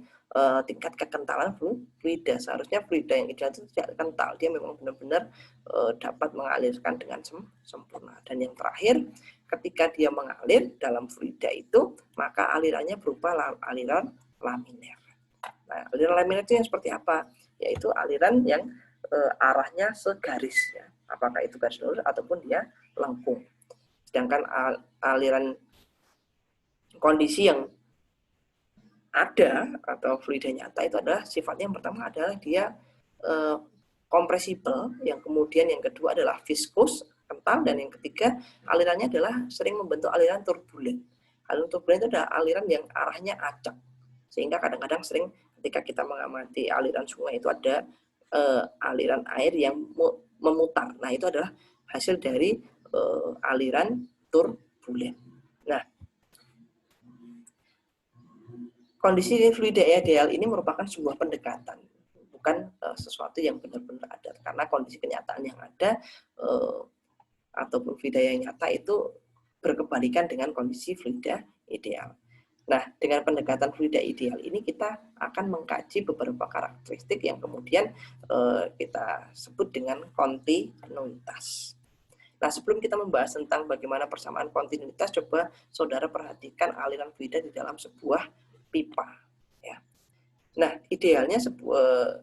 tingkat kekentalan fluida. Seharusnya fluida yang ideal itu tidak kental. Dia memang benar-benar dapat mengalirkan dengan sempurna. Dan yang terakhir, ketika dia mengalir dalam fluida itu, maka alirannya berupa aliran laminer. Nah, aliran laminer itu yang seperti apa? Yaitu aliran yang arahnya segaris. Ya. Apakah itu garis lurus ataupun dia lengkung. Sedangkan aliran kondisi yang ada atau fluida nyata itu adalah sifatnya yang pertama adalah dia kompresibel, yang kemudian yang kedua adalah viskus, kental, dan yang ketiga alirannya adalah sering membentuk aliran turbulen. Aliran turbulen itu adalah aliran yang arahnya acak, sehingga kadang-kadang sering ketika kita mengamati aliran sungai itu ada aliran air yang memutar. Nah, itu adalah hasil dari aliran turbulen. Nah, kondisi fluida ideal ini merupakan sebuah pendekatan, bukan sesuatu yang benar-benar ada. Karena kondisi kenyataan yang ada ataupun fluida yang nyata itu berkebalikan dengan kondisi fluida ideal. Nah, dengan pendekatan fluida ideal ini kita akan mengkaji beberapa karakteristik yang kemudian kita sebut dengan kontinuitas. Nah, sebelum kita membahas tentang bagaimana persamaan kontinuitas, coba saudara perhatikan aliran fluida di dalam sebuah pipa. Ya. Nah, idealnya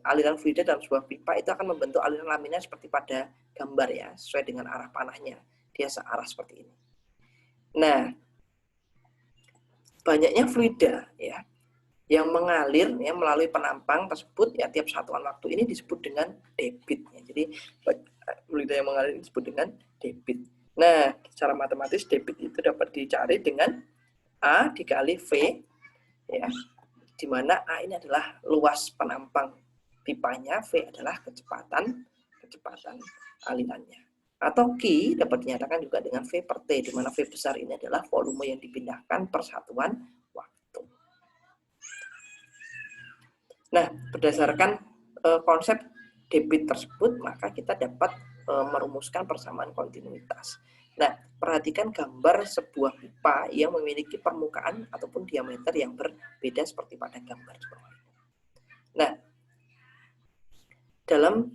aliran fluida dalam sebuah pipa itu akan membentuk aliran laminer seperti pada gambar, ya, sesuai dengan arah panahnya. Dia searah seperti ini. Nah, banyaknya fluida, ya, yang mengalir, ya, melalui penampang tersebut, ya, tiap satuan waktu ini disebut dengan debit. Ya. Jadi fluida yang mengalir ini disebut dengan debit. Nah, secara matematis debit itu dapat dicari dengan A dikali V, ya, di mana A ini adalah luas penampang pipanya, V adalah kecepatan alirannya. Atau Q dapat dinyatakan juga dengan V per T, di mana V besar ini adalah volume yang dipindahkan per satuan waktu. Nah, berdasarkan konsep debit tersebut, maka kita dapat merumuskan persamaan kontinuitas. Nah, perhatikan gambar sebuah pipa yang memiliki permukaan ataupun diameter yang berbeda seperti pada gambar. Nah, dalam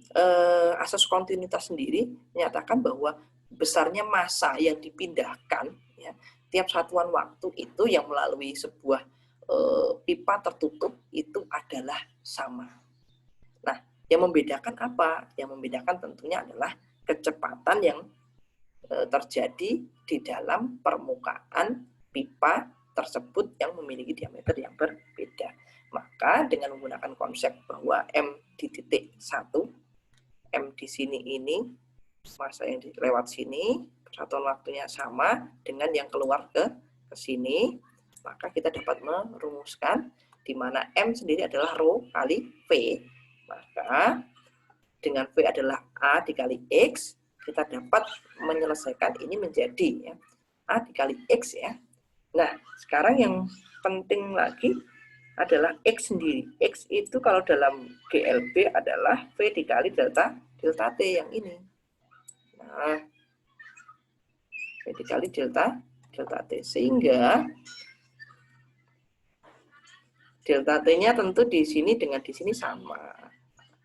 asas kontinuitas sendiri menyatakan bahwa besarnya massa yang dipindahkan, ya, tiap satuan waktu itu yang melalui sebuah pipa tertutup itu adalah sama. Nah, yang membedakan apa? Yang membedakan tentunya adalah kecepatan yang terjadi di dalam permukaan pipa tersebut yang memiliki diameter yang berbeda. Maka dengan menggunakan konsep bahwa M di titik 1, M di sini ini, masa yang lewat sini, persatuan waktunya sama dengan yang keluar ke sini, maka kita dapat merumuskan di mana M sendiri adalah rho kali V, maka dengan V adalah A dikali X, kita dapat menyelesaikan ini menjadi ya, A dikali X ya. Nah, sekarang yang penting lagi adalah X sendiri. X itu kalau dalam GLB adalah V dikali delta T yang ini. Nah, V dikali delta T. Sehingga delta T-nya tentu di sini dengan di sini sama.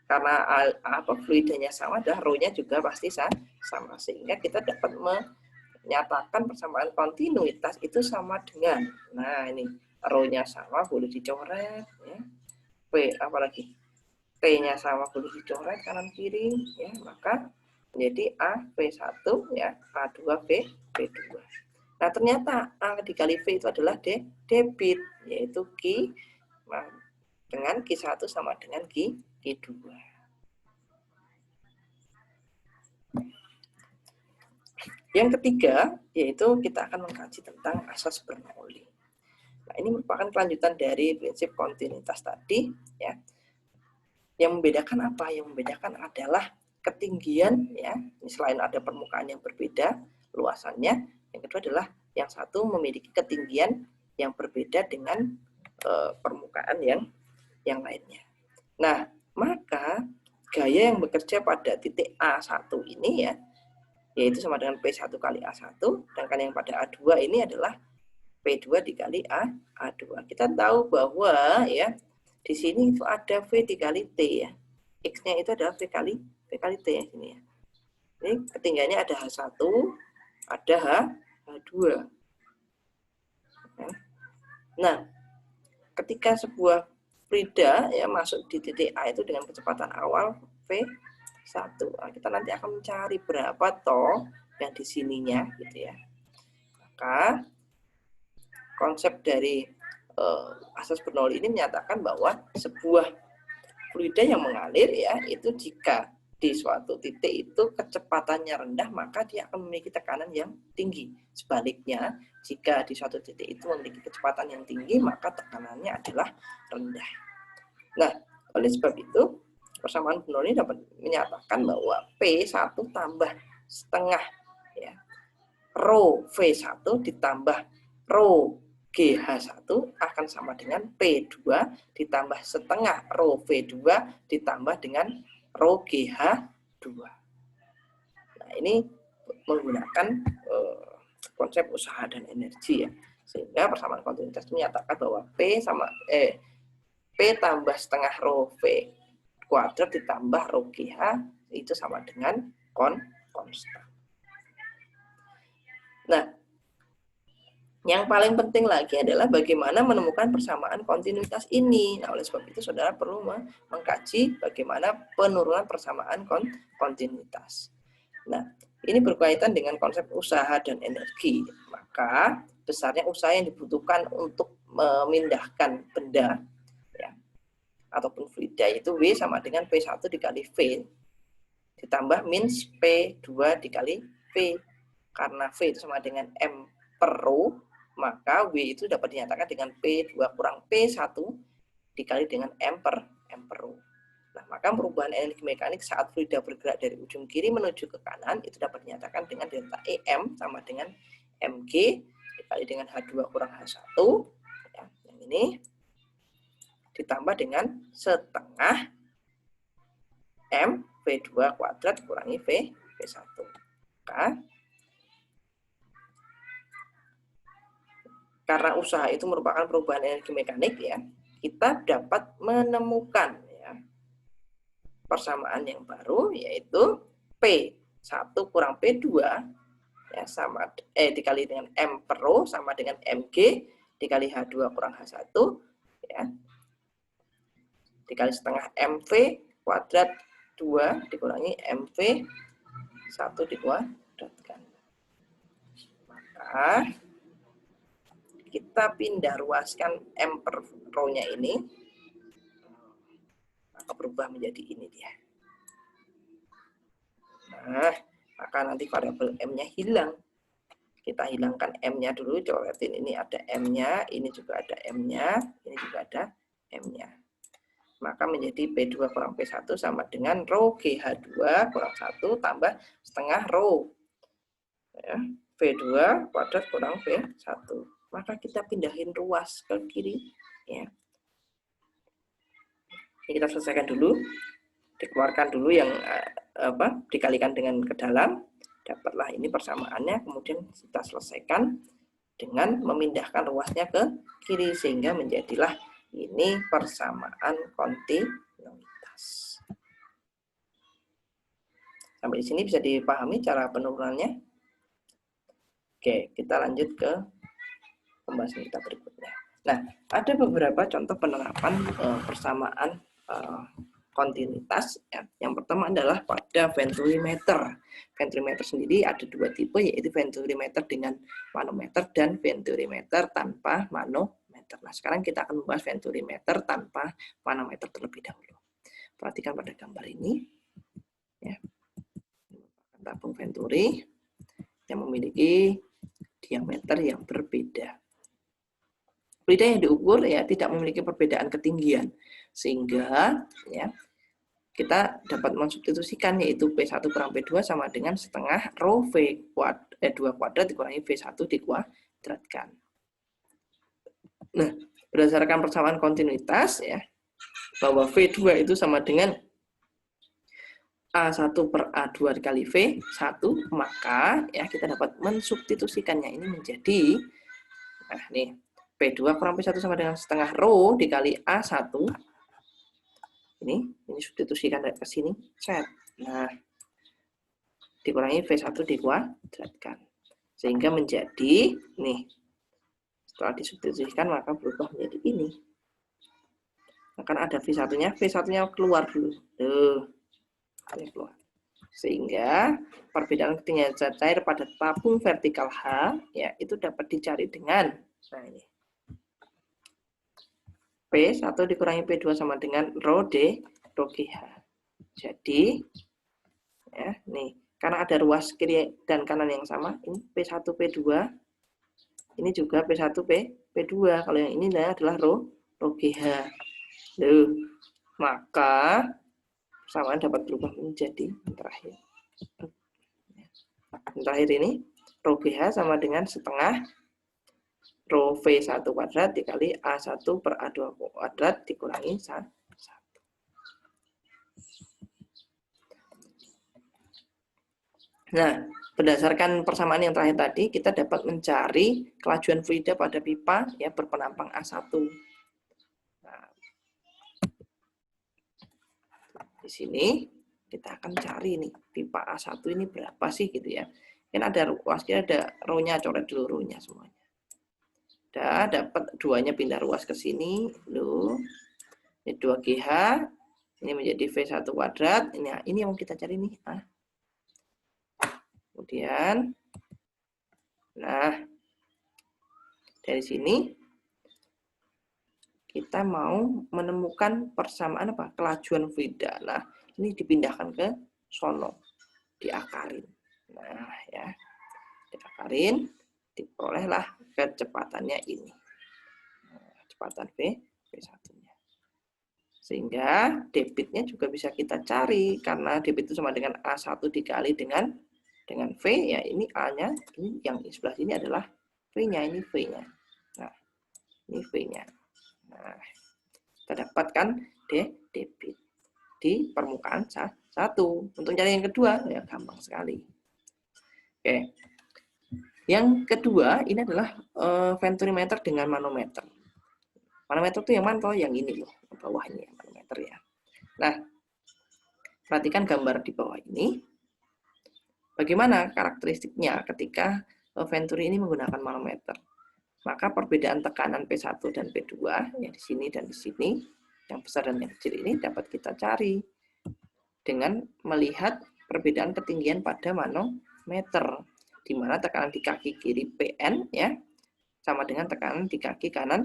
Karena fluidanya sama, dah rho-nya juga pasti sama. Sehingga kita dapat menyatakan persamaan kontinuitas itu sama dengan, nah ini rho-nya sama boleh dicoret ya. V apalagi T-nya sama boleh dicoret kanan kiri ya, maka menjadi A V1 ya, A2 V2. Nah, ternyata A dikali V itu adalah debit, yaitu Q dengan Q1 sama dengan Q2. Yang ketiga, yaitu kita akan mengkaji tentang asas Bernoulli. Nah, ini merupakan kelanjutan dari prinsip kontinuitas tadi ya. Yang membedakan apa? Yang membedakan adalah ketinggian ya. Selain ada permukaan yang berbeda luasannya, yang kedua adalah yang satu memiliki ketinggian yang berbeda dengan permukaan yang lainnya. Nah, maka gaya yang bekerja pada titik A1 ini ya, yaitu sama dengan P1 kali A1, sedangkan yang pada A2 ini adalah P2 dikali A2. Kita tahu bahwa ya di sini itu ada V dikali T ya. X-nya itu adalah V kali T ya sini ya. Ini ketinggiannya ada H1, ada H2. Nah, ketika sebuah fluida ya masuk di titik A itu dengan kecepatan awal V1. Nah, kita nanti akan mencari berapa toh yang di sininya gitu ya. Maka konsep dari asas Bernoulli ini menyatakan bahwa sebuah fluida yang mengalir ya itu jika di suatu titik itu kecepatannya rendah maka dia akan memiliki tekanan yang tinggi. Sebaliknya jika di suatu titik itu memiliki kecepatan yang tinggi maka tekanannya adalah rendah. Nah, oleh sebab itu persamaan Bernoulli dapat menyatakan bahwa P1 tambah setengah ya, rho V1 ditambah rho GH1 akan sama dengan P2 ditambah setengah rho V2 ditambah dengan rho GH2. Nah, ini menggunakan konsep usaha dan energi ya. Sehingga persamaan kontinuitas menyatakan bahwa P tambah setengah rho V kuadrat ditambah rho GH itu sama dengan konstan. Nah, yang paling penting lagi adalah bagaimana menemukan persamaan kontinuitas ini. Nah, oleh sebab itu saudara perlu mengkaji bagaimana penurunan persamaan kontinuitas. Nah, ini berkaitan dengan konsep usaha dan energi. Maka besarnya usaha yang dibutuhkan untuk memindahkan benda ya, ataupun fluida itu W sama dengan P1 dikali V ditambah min P2 dikali V. Karena V itu sama dengan M per rho, maka W itu dapat dinyatakan dengan P2 kurang P1 dikali dengan M per rho. Nah, maka perubahan energi mekanik saat fluida bergerak dari ujung kiri menuju ke kanan itu dapat dinyatakan dengan delta EM sama dengan mg dikali dengan H2 kurang H1 ya, yang ini ditambah dengan setengah M V2 kuadrat kurangi V1. Maka karena usaha itu merupakan perubahan energi mekanik ya, kita dapat menemukan ya, persamaan yang baru yaitu P1 kurang P2 ya sama dikali dengan M per rho sama dengan mg dikali H2 kurang H1 ya dikali setengah MV kuadrat 2 dikurangi MV 1 dikuadratkan. Maka kita pindah ruaskan M per row-nya ini, maka berubah menjadi ini dia. Nah, maka nanti variabel M-nya hilang. Kita hilangkan M-nya dulu, coretin ini ada M-nya, ini juga ada M-nya, ini juga ada M-nya. Maka menjadi P2 kurang P1 sama dengan row GH2 kurang 1 tambah setengah row. Ya, V2 kuadrat kurang V1. Maka kita pindahin ruas ke kiri. Ya. Ini kita selesaikan dulu. Dikeluarkan dulu yang dikalikan dengan ke dalam. Dapatlah ini persamaannya. Kemudian kita selesaikan dengan memindahkan ruasnya ke kiri. Sehingga menjadilah ini persamaan kontinuitas. Sampai di sini bisa dipahami cara penurunannya. Oke, kita lanjut ke pembahasan kita berikutnya. Nah, ada beberapa contoh penerapan persamaan kontinuitas. Ya. Yang pertama adalah pada venturimeter. Venturimeter sendiri ada dua tipe, yaitu venturimeter dengan manometer dan venturimeter tanpa manometer. Nah, sekarang kita akan membahas venturimeter tanpa manometer terlebih dahulu. Perhatikan pada gambar ini. Ya. Tabung venturi yang memiliki diameter yang berbeda. Fluida yang diukur ya tidak memiliki perbedaan ketinggian, sehingga ya kita dapat mensubstitusikan, yaitu P1 kurang P2 sama dengan setengah rho V2 kuadrat dikurangi V1 dikuadratkan. Nah, berdasarkan persamaan kontinuitas ya, bahwa V2 itu sama dengan A1 per A2 dikali V1, maka ya kita dapat mensubstitusikannya ini menjadi, nah nih, P2 kurang P1 sama dengan setengah rho dikali A1. Ini substitusikan ke sini, set. Nah, dikurangi V1 dikuadratkan. Sehingga menjadi, nih, setelah disubstitusikan maka berubah menjadi ini. Akan ada V1-nya, V1-nya keluar dulu. Tuh, ini keluar. Sehingga perbedaan ketinggian zat cair pada tabung vertikal H, ya itu dapat dicari dengan, nah ini, P1 dikurangi P2 sama dengan rho D, rho GH. Jadi, ya, nih, karena ada ruas kiri dan kanan yang sama, ini P1 P2, ini juga P1 P2. Kalau yang ini adalah rho GH. Loh, maka persamaan dapat berubah menjadi yang terakhir. Yang terakhir ini rho GH sama dengan setengah rho V1 kuadrat dikali A1 per A2 kuadrat dikurangi 1. Nah, berdasarkan persamaan yang terakhir tadi, kita dapat mencari kelajuan fluida pada pipa ya berpenampang A1. Nah, di sini kita akan cari nih pipa A1 ini berapa sih gitu ya. Kan ada ruasnya, ada row-nya, coret dulu row-nya semuanya. Udah dapat duanya pindah ruas ke sini, loh. Ini 2GH, ini menjadi V1 kuadrat. Ini yang kita cari nih. Kemudian, nah, dari sini kita mau menemukan persamaan apa? Kelajuan fluida. Nah, ini dipindahkan ke sono, diakarin. Nah, ya, diakarin, diperolehlah kecepatannya ini. Nah, kecepatan V1-nya. Sehingga debitnya juga bisa kita cari, karena debit itu sama dengan A1 dikali dengan V, ya ini A-nya, ini yang di sebelah sini adalah V-nya, ini V-nya. Nah, ini V-nya. Nah, kita dapatkan debit di permukaan 1. Untuk cari yang kedua, ya gampang sekali. Oke. Yang kedua, ini adalah venturimeter dengan manometer. Manometer itu yang mana? Yang ini loh, bawah ini ya, manometer ya. Nah, perhatikan gambar di bawah ini. Bagaimana karakteristiknya ketika venturi ini menggunakan manometer? Maka perbedaan tekanan P1 dan P2 ya di sini dan di sini, yang besar dan yang kecil ini dapat kita cari dengan melihat perbedaan ketinggian pada manometer, di mana tekanan di kaki kiri PN ya sama dengan tekanan di kaki kanan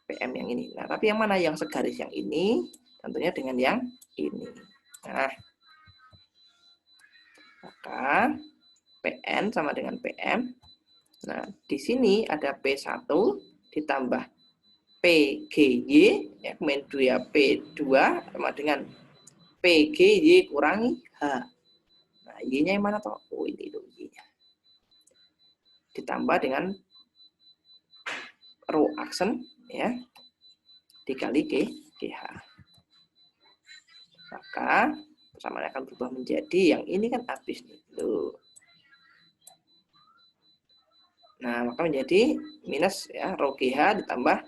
PM yang ini. Nah, tapi yang mana yang segaris yang ini? Tentunya dengan yang ini. Nah, maka PN sama dengan PM. Nah, di sini ada P1 ditambah PGY, ya, kemudian 2P2 sama dengan PGY kurangi H. Nah, Y-nya yang mana toh? Oh, ini tuh Y-nya. Ditambah dengan rho aksen, ya, dikali GH. Maka persamaan akan berubah menjadi yang ini kan habis nih. Loh. Nah, maka menjadi minus ya rho GH ditambah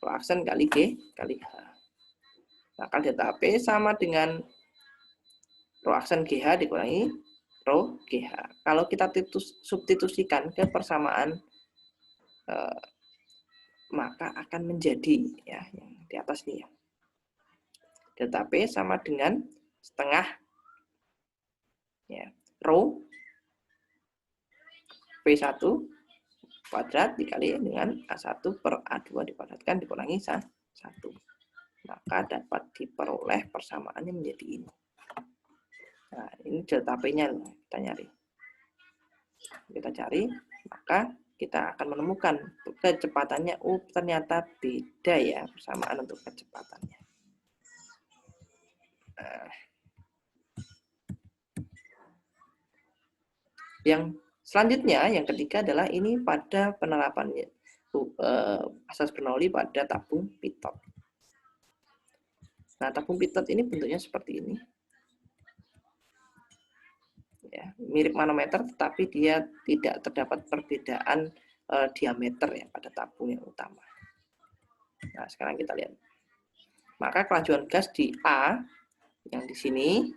rho aksen kali G kali H. Maka delta P sama dengan rho aksen GH dikurangi rho GH. Kalau kita substitusikan ke persamaan maka akan menjadi ya yang di atas nih ya. Delta P sama dengan setengah ya rho P1 kuadrat dikali dengan A1 per A2 dikuadratkan dikurangi 1. Maka dapat diperoleh persamaannya menjadi ini. Nah, ini delta P-nya kita nyari. Kita cari, maka kita akan menemukan kecepatannya. Oh, ternyata beda ya persamaan untuk kecepatannya. Nah, yang selanjutnya, yang ketiga adalah ini pada penerapannya asas Bernoulli pada tabung pitot. Nah, tabung pitot ini bentuknya seperti ini. Ya, mirip manometer, tetapi dia tidak terdapat perbedaan diameter ya pada tabung yang utama. Nah, sekarang kita lihat. Maka kelajuan gas di A yang di sini,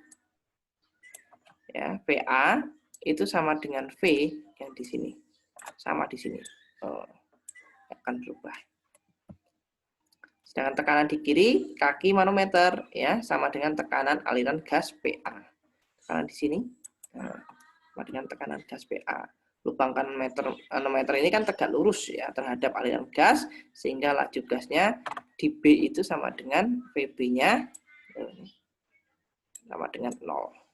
ya VA itu sama dengan V yang di sini, sama di sini. Akan berubah. Sedangkan tekanan di kiri kaki manometer ya sama dengan tekanan aliran gas PA. Tekanan di sini sama dengan tekanan gas PA. Lubang manometer ini kan tegak lurus ya terhadap aliran gas sehingga laju gasnya di B itu sama dengan VB-nya sama dengan 0.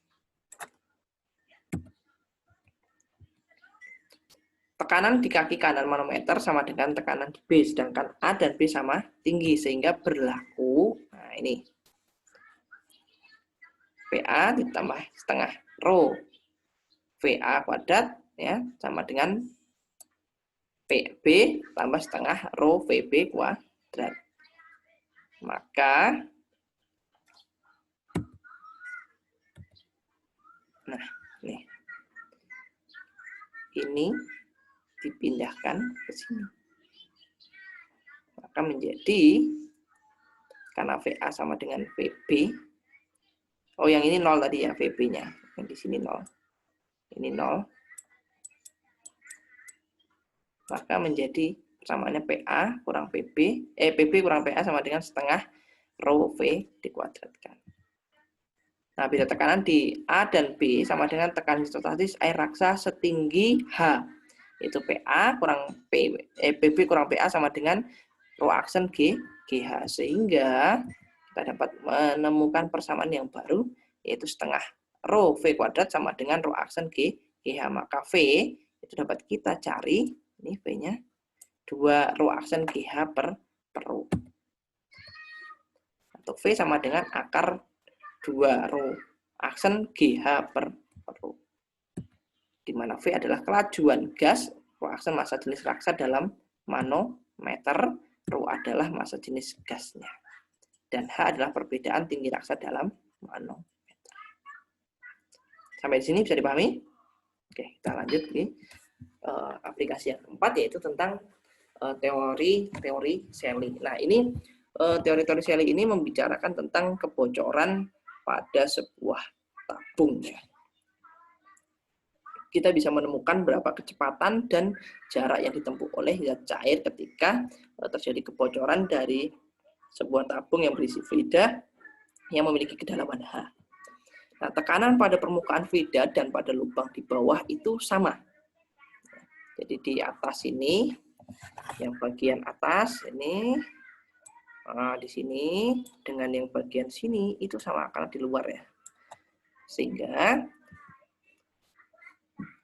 Tekanan di kaki kanan manometer sama dengan tekanan di B, sedangkan A dan B sama tinggi, sehingga berlaku, nah ini, PA ditambah setengah rho VA kuadrat, ya, sama dengan PB tambah setengah rho VB kuadrat. Maka, nah, nih, ini dipindahkan ke sini. Maka menjadi, karena VA sama dengan VB, oh yang ini 0 tadi ya VB-nya, yang di sini 0. Ini 0. Maka menjadi persamaannya PA kurang PB, PB kurang PA sama dengan setengah rho V dikuadratkan. Nah, beda tekanan di A dan B sama dengan tekanan histostatis air raksa setinggi H. Itu PA kurang PB kurang PA sama dengan rho aksen GH. Sehingga kita dapat menemukan persamaan yang baru, yaitu setengah rho V kuadrat sama dengan rho aksen GH. Maka V itu dapat kita cari, ini V-nya, 2 rho aksen GH per rho. Atau V sama dengan akar 2 rho aksen GH per rho. Di mana V adalah kelajuan gas, rho aksen massa jenis raksa dalam manometer, rho adalah massa jenis gasnya. Dan H adalah perbedaan tinggi raksa dalam manometer. Sampai di sini bisa dipahami? Oke, kita lanjut ke aplikasi yang keempat, yaitu tentang teori Shelley. Nah, ini teori-teori Shelley ini membicarakan tentang kebocoran pada sebuah tabung. Kita bisa menemukan berapa kecepatan dan jarak yang ditempuh oleh zat cair ketika terjadi kebocoran dari sebuah tabung yang berisi fluida yang memiliki kedalaman H. Nah, tekanan pada permukaan fluida dan pada lubang di bawah itu sama. Jadi di atas ini Yang bagian atas ini, di sini dengan yang bagian sini itu sama karena di luar ya. Sehingga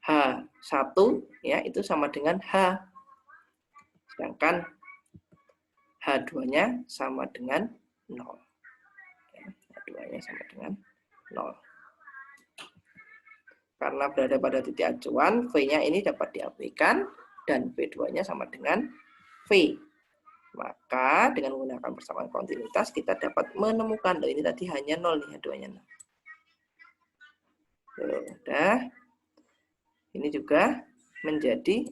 H1 ya itu sama dengan H. Sedangkan H2-nya sama dengan 0. H2-nya sama dengan 0. Karena berada pada titik acuan, V-nya ini dapat diabaikan, dan V2-nya sama dengan V. Maka dengan menggunakan persamaan kontinuitas, kita dapat menemukan, ini tadi hanya 0 nih, H2-nya 0. Sudah. Ini juga menjadi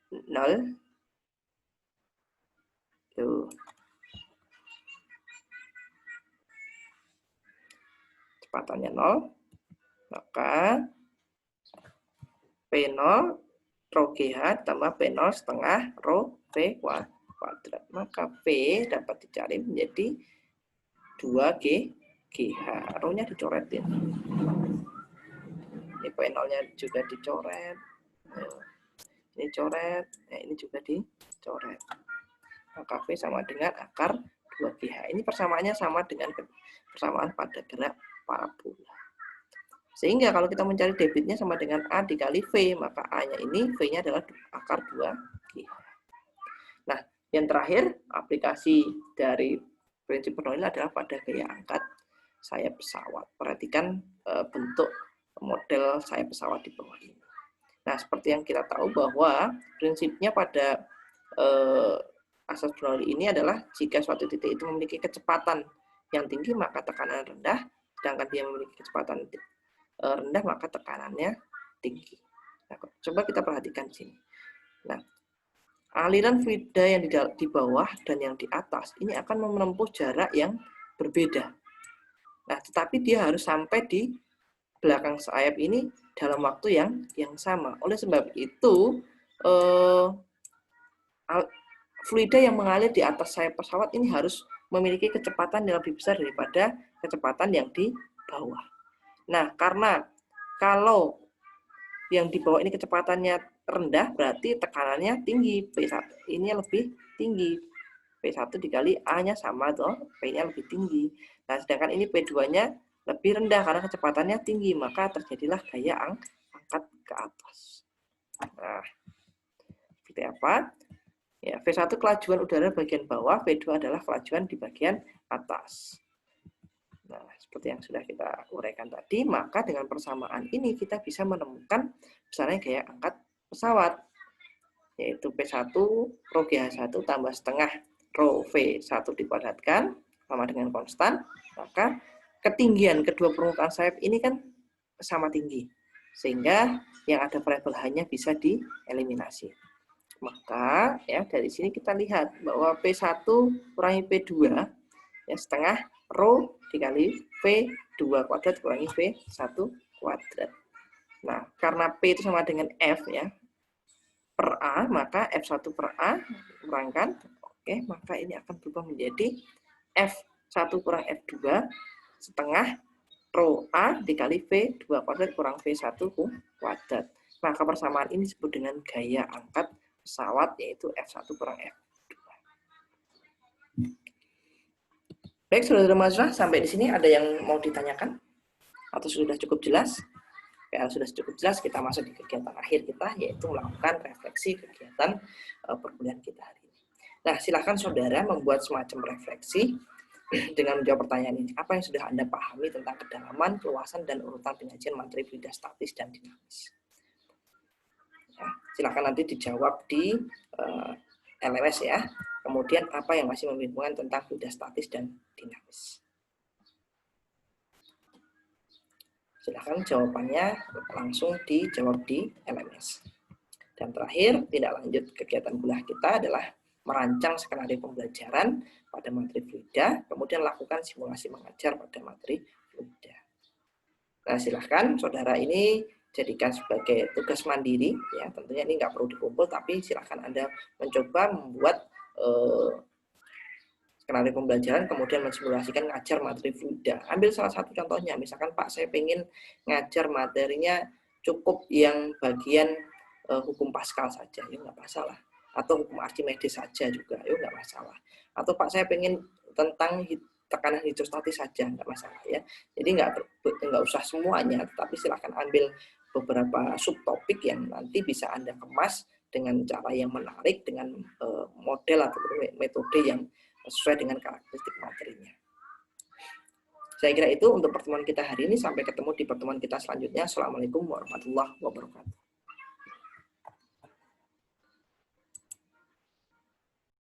0. Tuh. Kecepatannya 0. Maka P0 rho GH tambah P0 setengah rho V kuadrat. Maka V dapat dicari menjadi 2G GH. Rho-nya dicoretin. Ini P0-nya juga dicoret. Ini coret. Nah, ini juga dicoret. Maka V sama dengan akar 2GH. Ini persamaannya sama dengan persamaan pada gerak parabola. Sehingga kalau kita mencari debitnya sama dengan A dikali V, maka A-nya ini, V-nya adalah akar 2GH. Nah, yang terakhir, aplikasi dari prinsip Bernoulli adalah pada gaya angkat sayap pesawat. Perhatikan bentuk model sayap pesawat di bawah ini. Nah, seperti yang kita tahu bahwa prinsipnya pada asas Bernoulli ini adalah jika suatu titik itu memiliki kecepatan yang tinggi, maka tekanan rendah, sedangkan dia memiliki kecepatan rendah, maka tekanannya tinggi. Nah, coba kita perhatikan di sini. Nah, aliran fluida yang di bawah dan yang di atas ini akan menempuh jarak yang berbeda. Nah, tetapi dia harus sampai di belakang sayap ini dalam waktu yang sama. Oleh sebab itu, fluida yang mengalir di atas sayap pesawat ini harus memiliki kecepatan yang lebih besar daripada kecepatan yang di bawah. Nah, karena kalau yang di bawah ini kecepatannya rendah, berarti tekanannya tinggi. P1 ini lebih tinggi. P1 dikali A-nya sama, toh P-nya lebih tinggi. Nah, sedangkan ini P2-nya lebih rendah karena kecepatannya tinggi, maka terjadilah gaya angkat ke atas. Nah, seperti apa? Ya, V1 kelajuan udara bagian bawah, V2 adalah kelajuan di bagian atas. Nah, seperti yang sudah kita uraikan tadi, maka dengan persamaan ini kita bisa menemukan misalnya gaya angkat pesawat, yaitu P1 rho GH1 tambah setengah rho V1 dipadatkan sama dengan konstan, maka ketinggian kedua permukaan sayap ini kan sama tinggi, sehingga yang ada variabel hanya bisa dieliminasi. Maka ya dari sini kita lihat bahwa P1 kurangi P2 ya setengah rho dikali V2 kuadrat kurangi V1 kuadrat. Nah, karena P itu sama dengan F ya, per A, maka F1 per A kurangkan, oke, maka ini akan berubah menjadi F1 kurang F2 setengah rho A dikali V2 kuadrat kurang V1 kuadrat. Maka persamaan ini disebut dengan gaya angkat pesawat, yaitu F1 kurang F2. Baik, saudara mahasiswa, sampai di sini ada yang mau ditanyakan? Atau sudah cukup jelas? Kalau sudah cukup jelas, kita masuk di kegiatan akhir kita, yaitu melakukan refleksi kegiatan perkuliahan kita hari ini. Nah, silakan saudara membuat semacam refleksi dengan menjawab pertanyaan ini. Apa yang sudah Anda pahami tentang kedalaman, keluasan, dan urutan penyajian materi fluida statis dan dinamis? Ya, silakan nanti dijawab di LMS ya. Kemudian apa yang masih membingungkan tentang fluida statis dan dinamis? Silakan jawabannya langsung dijawab di LMS. Dan terakhir, tindak lanjut kegiatan kuliah kita adalah merancang skenario pembelajaran pada materi fluida, kemudian lakukan simulasi mengajar pada materi fluida. Nah, silakan saudara ini jadikan sebagai tugas mandiri, ya tentunya ini nggak perlu dikumpul, tapi silakan Anda mencoba membuat skenario pembelajaran, kemudian mensimulasikan ngajar materi fluida. Ambil salah satu contohnya, misalkan Pak, saya pengen ngajar materinya cukup yang bagian hukum Pascal saja, ya nggak masalah. atau hukum Archimedes saja juga, yuk nggak masalah. Atau Pak saya pengen tentang tekanan hidrostatis saja, nggak masalah ya. Jadi nggak usah semuanya, tapi silahkan ambil beberapa subtopik yang nanti bisa Anda kemas dengan cara yang menarik, dengan model atau metode yang sesuai dengan karakteristik materinya. Saya kira itu untuk pertemuan kita hari ini. Sampai ketemu di pertemuan kita selanjutnya. Assalamualaikum warahmatullahi wabarakatuh.